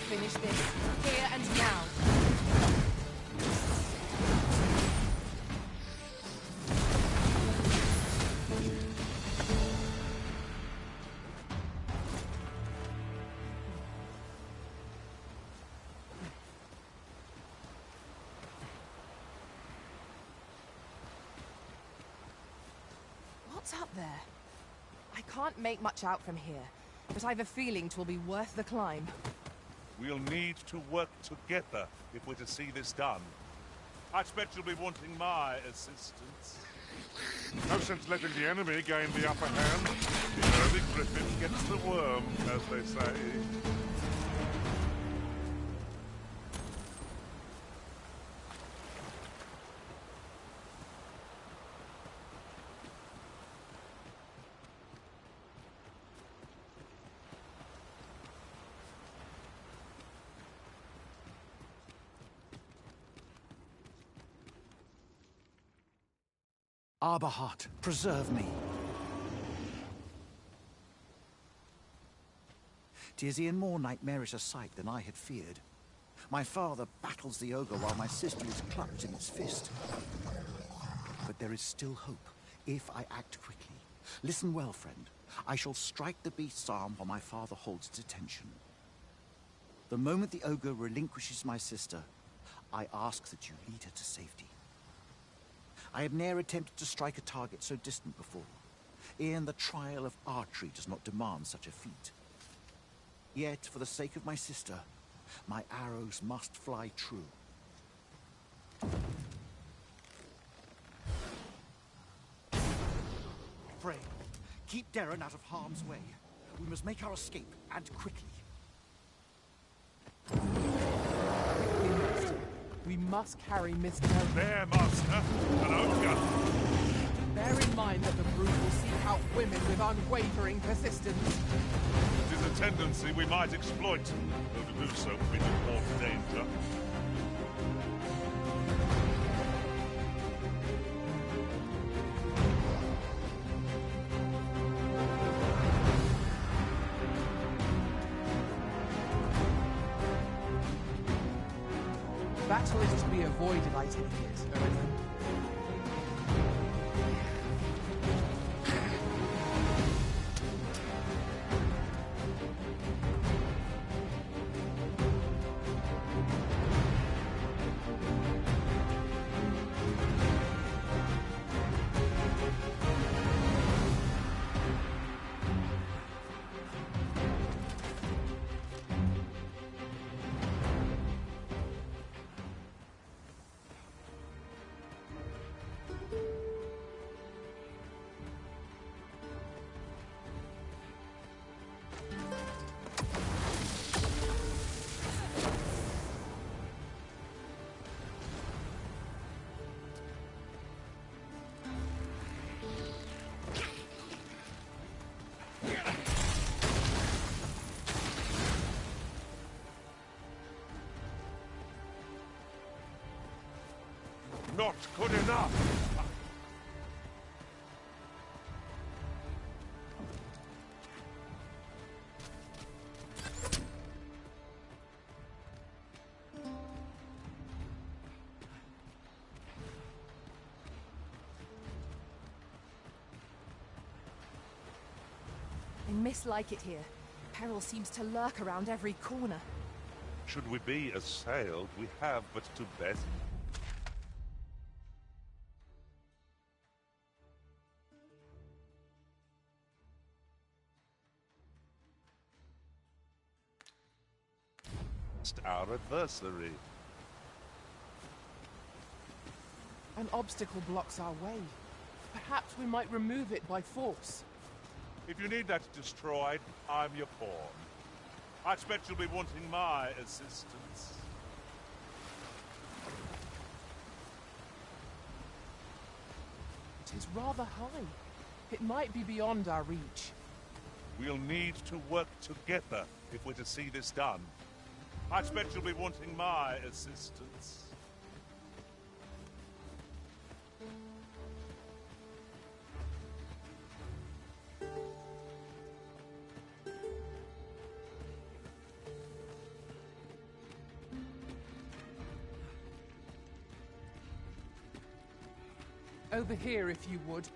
Finish this, here and now. What's up there? I can't make much out from here, but I've a feeling 'twill be worth the climb. We'll need to work together if we're to see this done. I expect you'll be wanting my assistance. No sense letting the enemy gain the upper hand. The early griffin gets the worm, as they say. Arbahat, preserve me. 'Tis e'en more nightmarish a sight than I had feared. My father battles the ogre while my sister is clutched in its fist. But there is still hope, if I act quickly. Listen well, friend. I shall strike the beast's arm while my father holds its attention. The moment the ogre relinquishes my sister, I ask that you lead her to safety. I have ne'er attempted to strike a target so distant before. E'en the trial of archery does not demand such a feat. Yet, for the sake of my sister, my arrows must fly true. Pray, Keep Darren out of harm's way. We must make our escape, and quickly. We must carry Miss Darren. There, Master. An ogre. Bear in mind that the brood will seek out women with unwavering persistence. It is a tendency we might exploit, though to do so would be to more danger. Battle is to be avoided, I take it, Arisen. Not good enough! I mislike it here. Peril seems to lurk around every corner. Should we be assailed, we have but to bet. Our adversary. An obstacle blocks our way. Perhaps we might remove it by force. If you need that destroyed, I'm your pawn. I expect you'll be wanting my assistance. It is rather high. It might be beyond our reach. We'll need to work together if we're to see this done. I expect you'll be wanting my assistance. Over here, if you would.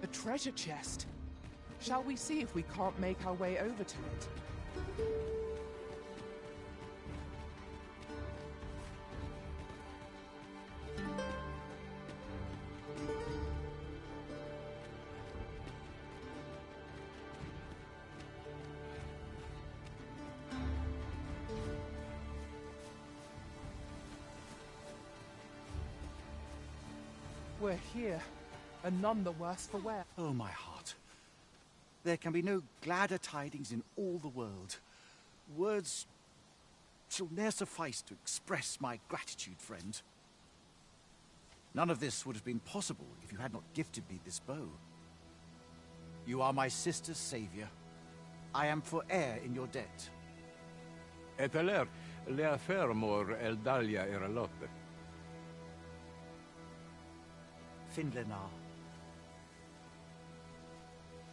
A treasure chest. Shall we see if we can't make our way over to it? We're here, and none the worse for wear. Oh, my heart. There can be no gladder tidings in all the world. Words shall ne'er suffice to express my gratitude, friend. None of this would have been possible if you had not gifted me this bow. You are my sister's savior. I am forever in your debt. Eteler, le affermor eldalia eralotte. Finlenar.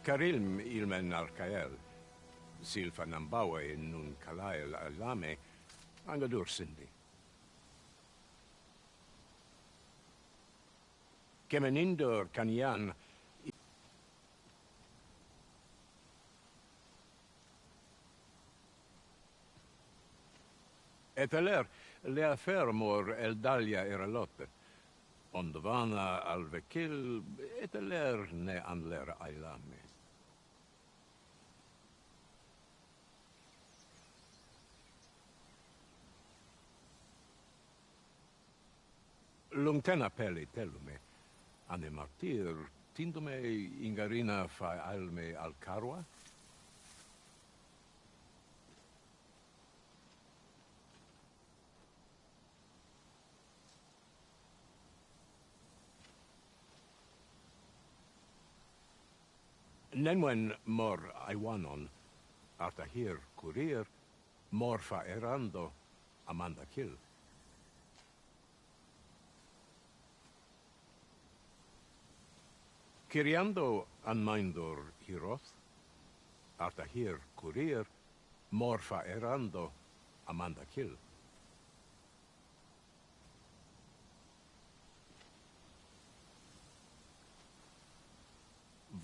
Karilm ilmen arkael. Silfa nambawe nun kalael alame. Angadur sindi. Kemenindor kanyan. Eteler, lea fermor eldalia eralotte. Ondovana alvekil, eteler ne anler ailame. Lungtena peli telume, ane martir, tindume ingarina fa alme al carua? Nenwen mor aiwanon, arta hir courier, mor fa erando, amanda kill. Kiriando an mindor hiroth, arta hir courier, mor fa erando, amanda kill.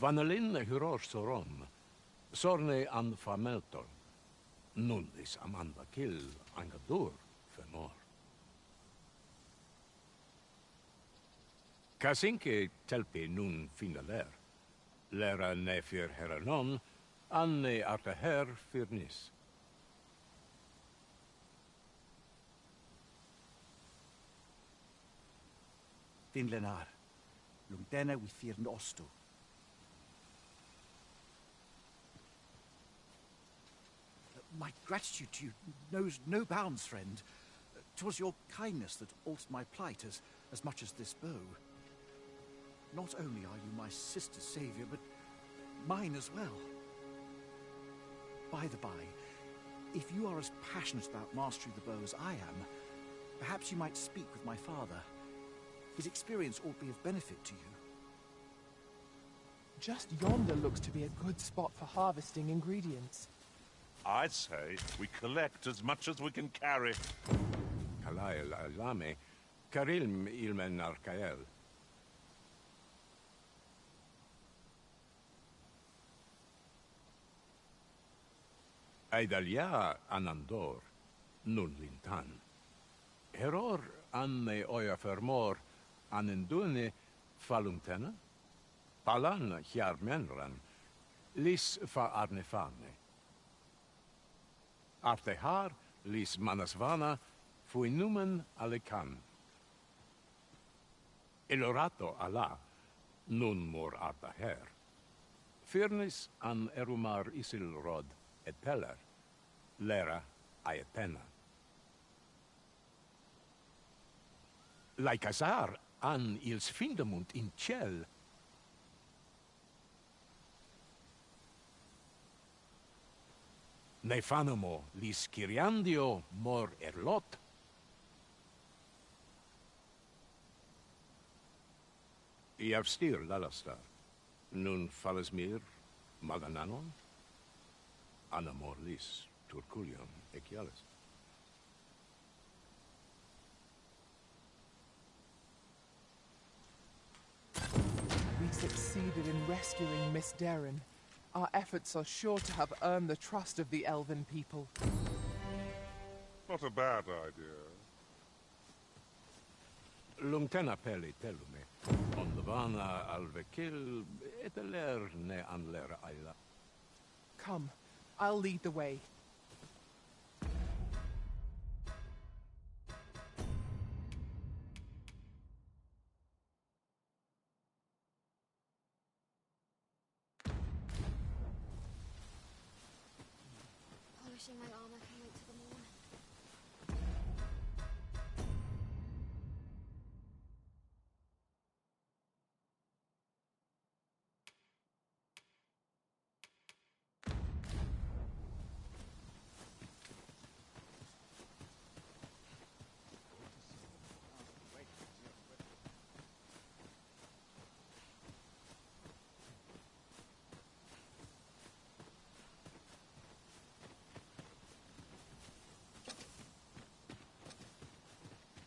Vanelin hyror soron, sorne an fameltol, nundis amanda kill angadur femor. Kasinke telpi nun finaler, lera ne fyr heranon, anne arta her fyrnis. Finlenar, lungdena vi firn osto. My gratitude to you knows no bounds, friend. 'Twas your kindness that altered my plight as much as this bow. Not only are you my sister's savior, but mine as well. By the by, if you are as passionate about mastering the bow as I am, perhaps you might speak with my father. His experience ought to be of benefit to you. Just yonder looks to be a good spot for harvesting ingredients. I'd say we collect as much as we can carry. Kalael alame, karilm ilmen arkael. Aidalia anandor, nun lintan. Heror anne oia fermor, anendune falumtena? Palan hiar menran, lis fa arnefane. Arte har, lis manasvana, fui numen alecan. Elorato ala, nun mor arta her. Firnis an erumar isilrod, et peller, lera aetena. Laicasar an ils findemunt in ciel. Nefanamo lis Kyriandio mor erlot. Iav stir lalastar. Nun falles mir magananon? Anamor lis turculion ecialis. We succeeded in rescuing Miss Darren. Our efforts are sure to have earned the trust of the elven people. Not a bad idea. Lungtena peli telume, ondovana alvekil, eteler ne anler aila. Come, I'll lead the way. Polishing my armor can wait till the morning.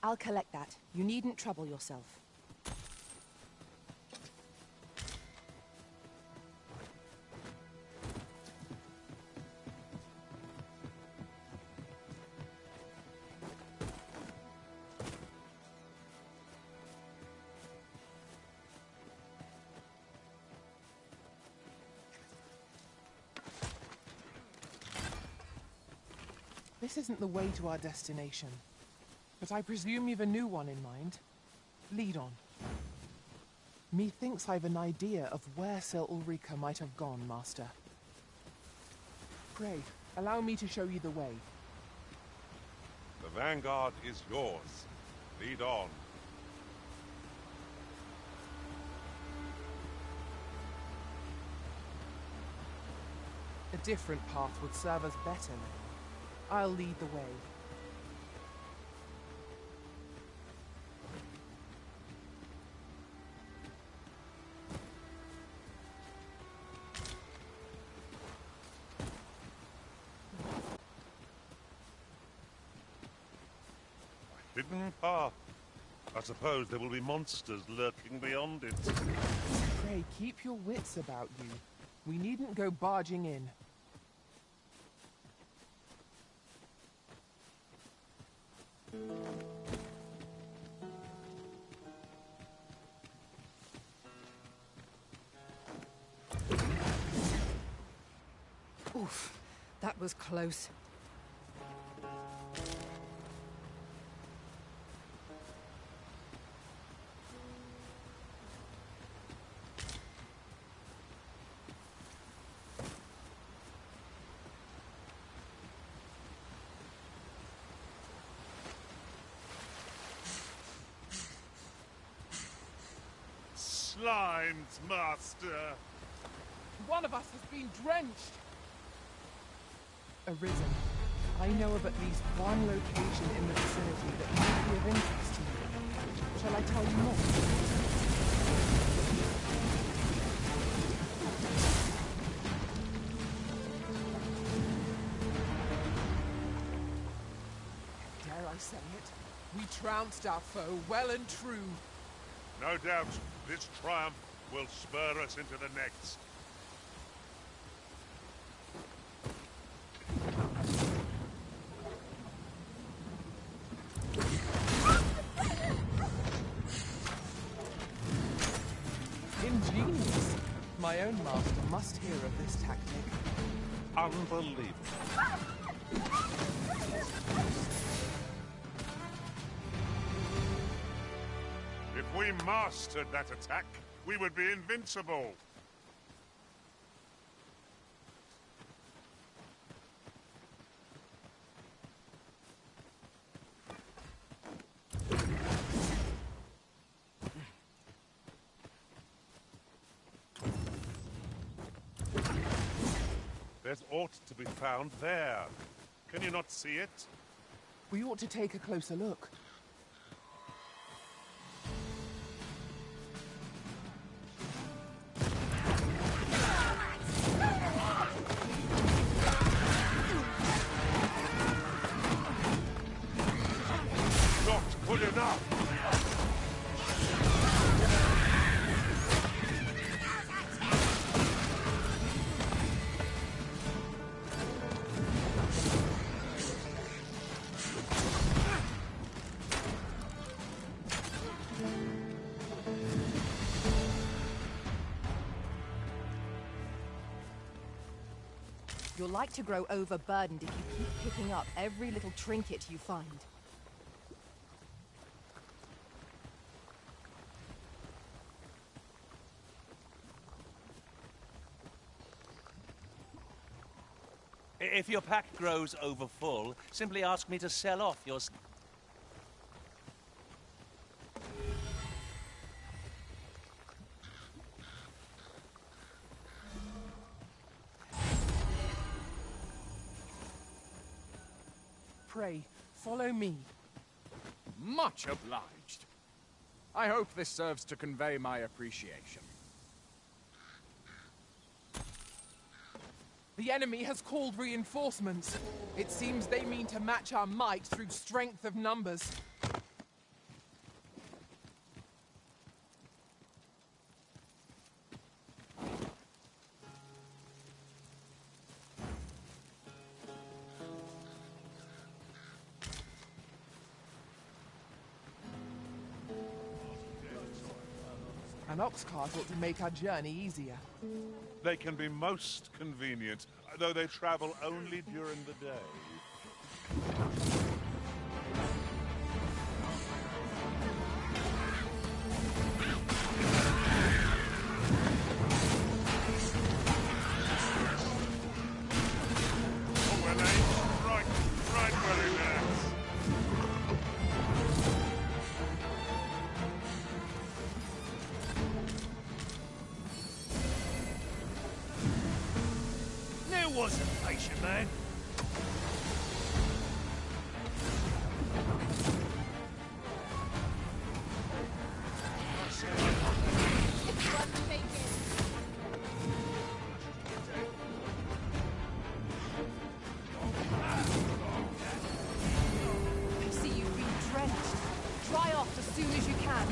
I'll collect that. You needn't trouble yourself. This isn't the way to our destination. But I presume you've a new one in mind. Lead on. Methinks I've an idea of where Sir Ulrika might have gone, Master. Pray, allow me to show you the way. The vanguard is yours. Lead on. A different path would serve us better. I'll lead the way. Hidden path. I suppose there will be monsters lurking beyond it. Pray, keep your wits about you. We needn't go barging in. Oof, that was close. Slimes, Master! One of us has been drenched! Arisen, I know of at least one location in the vicinity that might be of interest to you. Shall I tell you more? Dare I say it? We trounced our foe well and true. No doubt, this triumph will spur us into the next. Ingenious. My own master must hear of this tactic. Unbelievable. If we mastered that attack, we would be invincible. There's aught to be found there. Can you not see it? We ought to take a closer look. Not good enough! You'll like to grow overburdened if you keep picking up every little trinket you find. If your pack grows over full, simply ask me to sell off your... Pray, follow me. Much obliged. I hope this serves to convey my appreciation. The enemy has called reinforcements. It seems they mean to match our might through strength of numbers. An ox cart ought to make our journey easier. They can be most convenient, though they travel only during the day. Wasn't patient, man. I see you've been drenched. Dry off as soon as you can.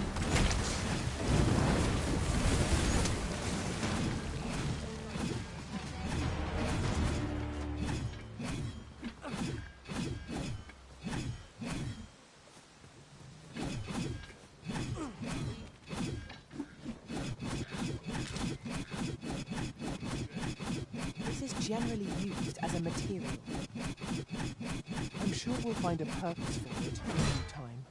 This is generally used as a material. I'm sure we'll find a purpose for it in due time.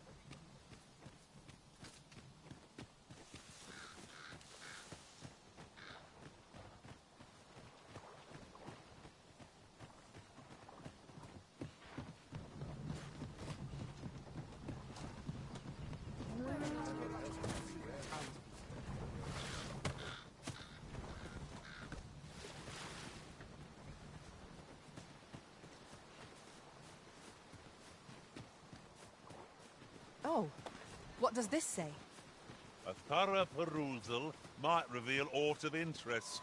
Oh, what does this say? A thorough perusal might reveal aught of interest.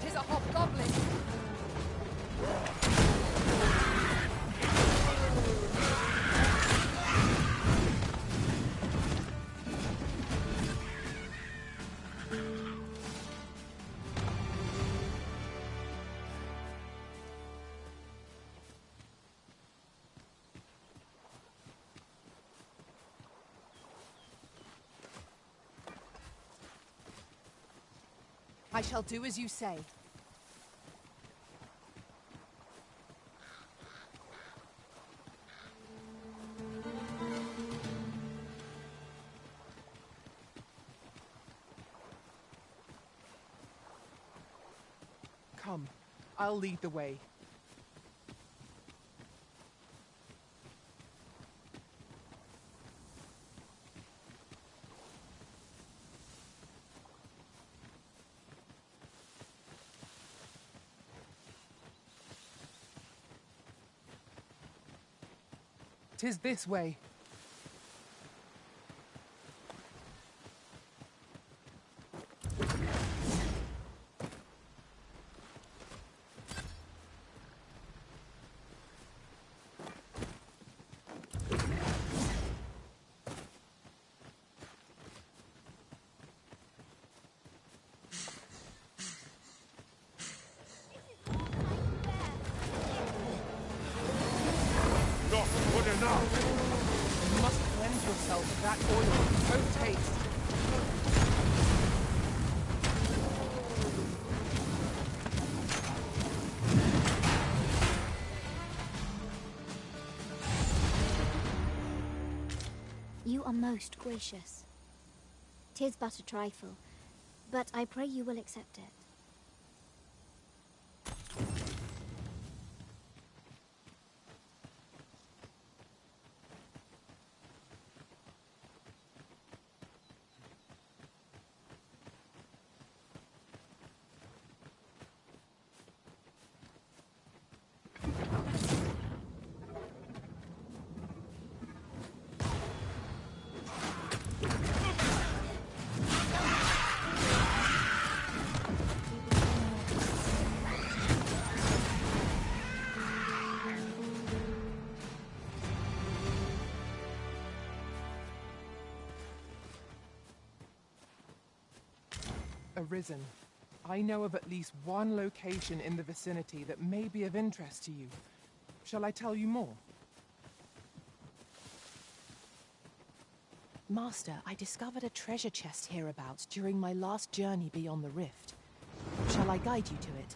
'Tis a hobgoblin! I shall do as you say. Come, I'll lead the way. "'Tis this way." Not good enough! You must cleanse yourself of that oil. No taste. You are most gracious. 'Tis but a trifle, but I pray you will accept it. Arisen, I know of at least one location in the vicinity that may be of interest to you. Shall I tell you more? Master, I discovered a treasure chest hereabouts during my last journey beyond the rift. Shall I guide you to it?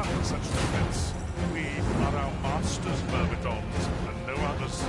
suffer such defense. We are our masters' myrmidons, and no others.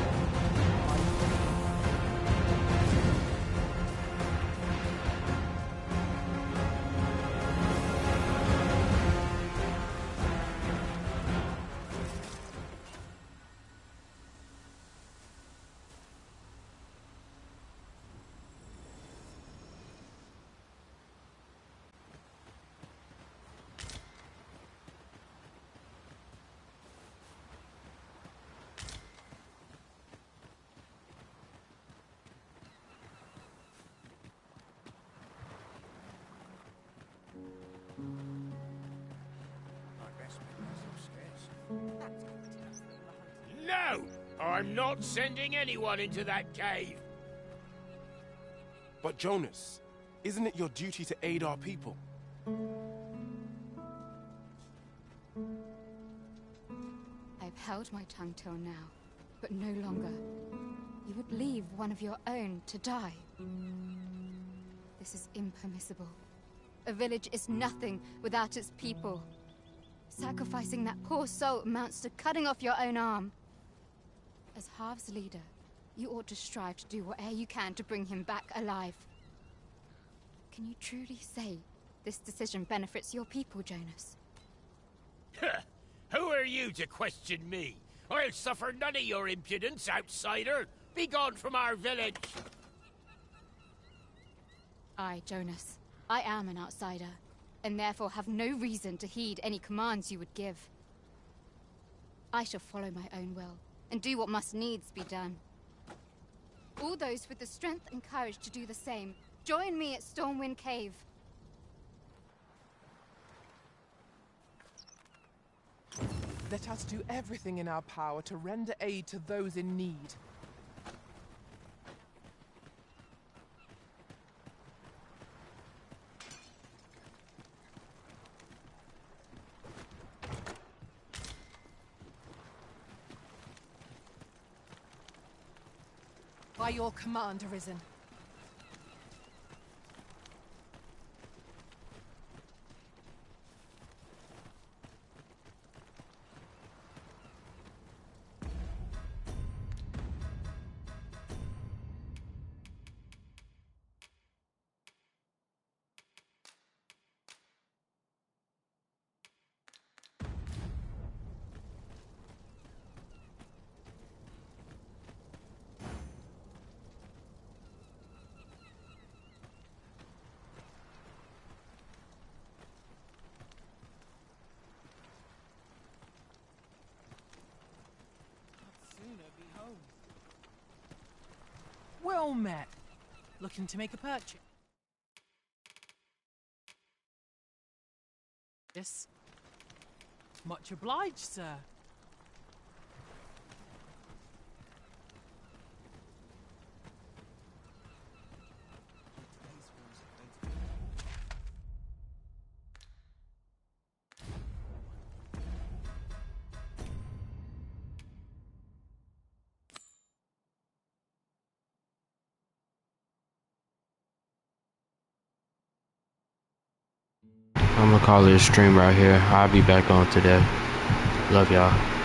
No! I'm not sending anyone into that cave. But Jonas, isn't it your duty to aid our people? I've held my tongue till now, but no longer. You would leave one of your own to die. This is impermissible. A village is nothing without its people. Sacrificing that poor soul amounts to cutting off your own arm. As Half's leader, you ought to strive to do whatever you can to bring him back alive. Can you truly say this decision benefits your people, Jonas? Who are you to question me? I'll suffer none of your impudence, outsider. Be gone from our village. I, Jonas, I am an outsider, and therefore have no reason to heed any commands you would give. I shall follow my own will, and do what must needs be done. All those with the strength and courage to do the same, join me at Stormwind Cave. Let us do everything in our power to render aid to those in need. By your command, Arisen. Well met. Looking to make a purchase? Yes. Much obliged, sir. I'm gonna call it a stream right here. I'll be back on today. Love y'all.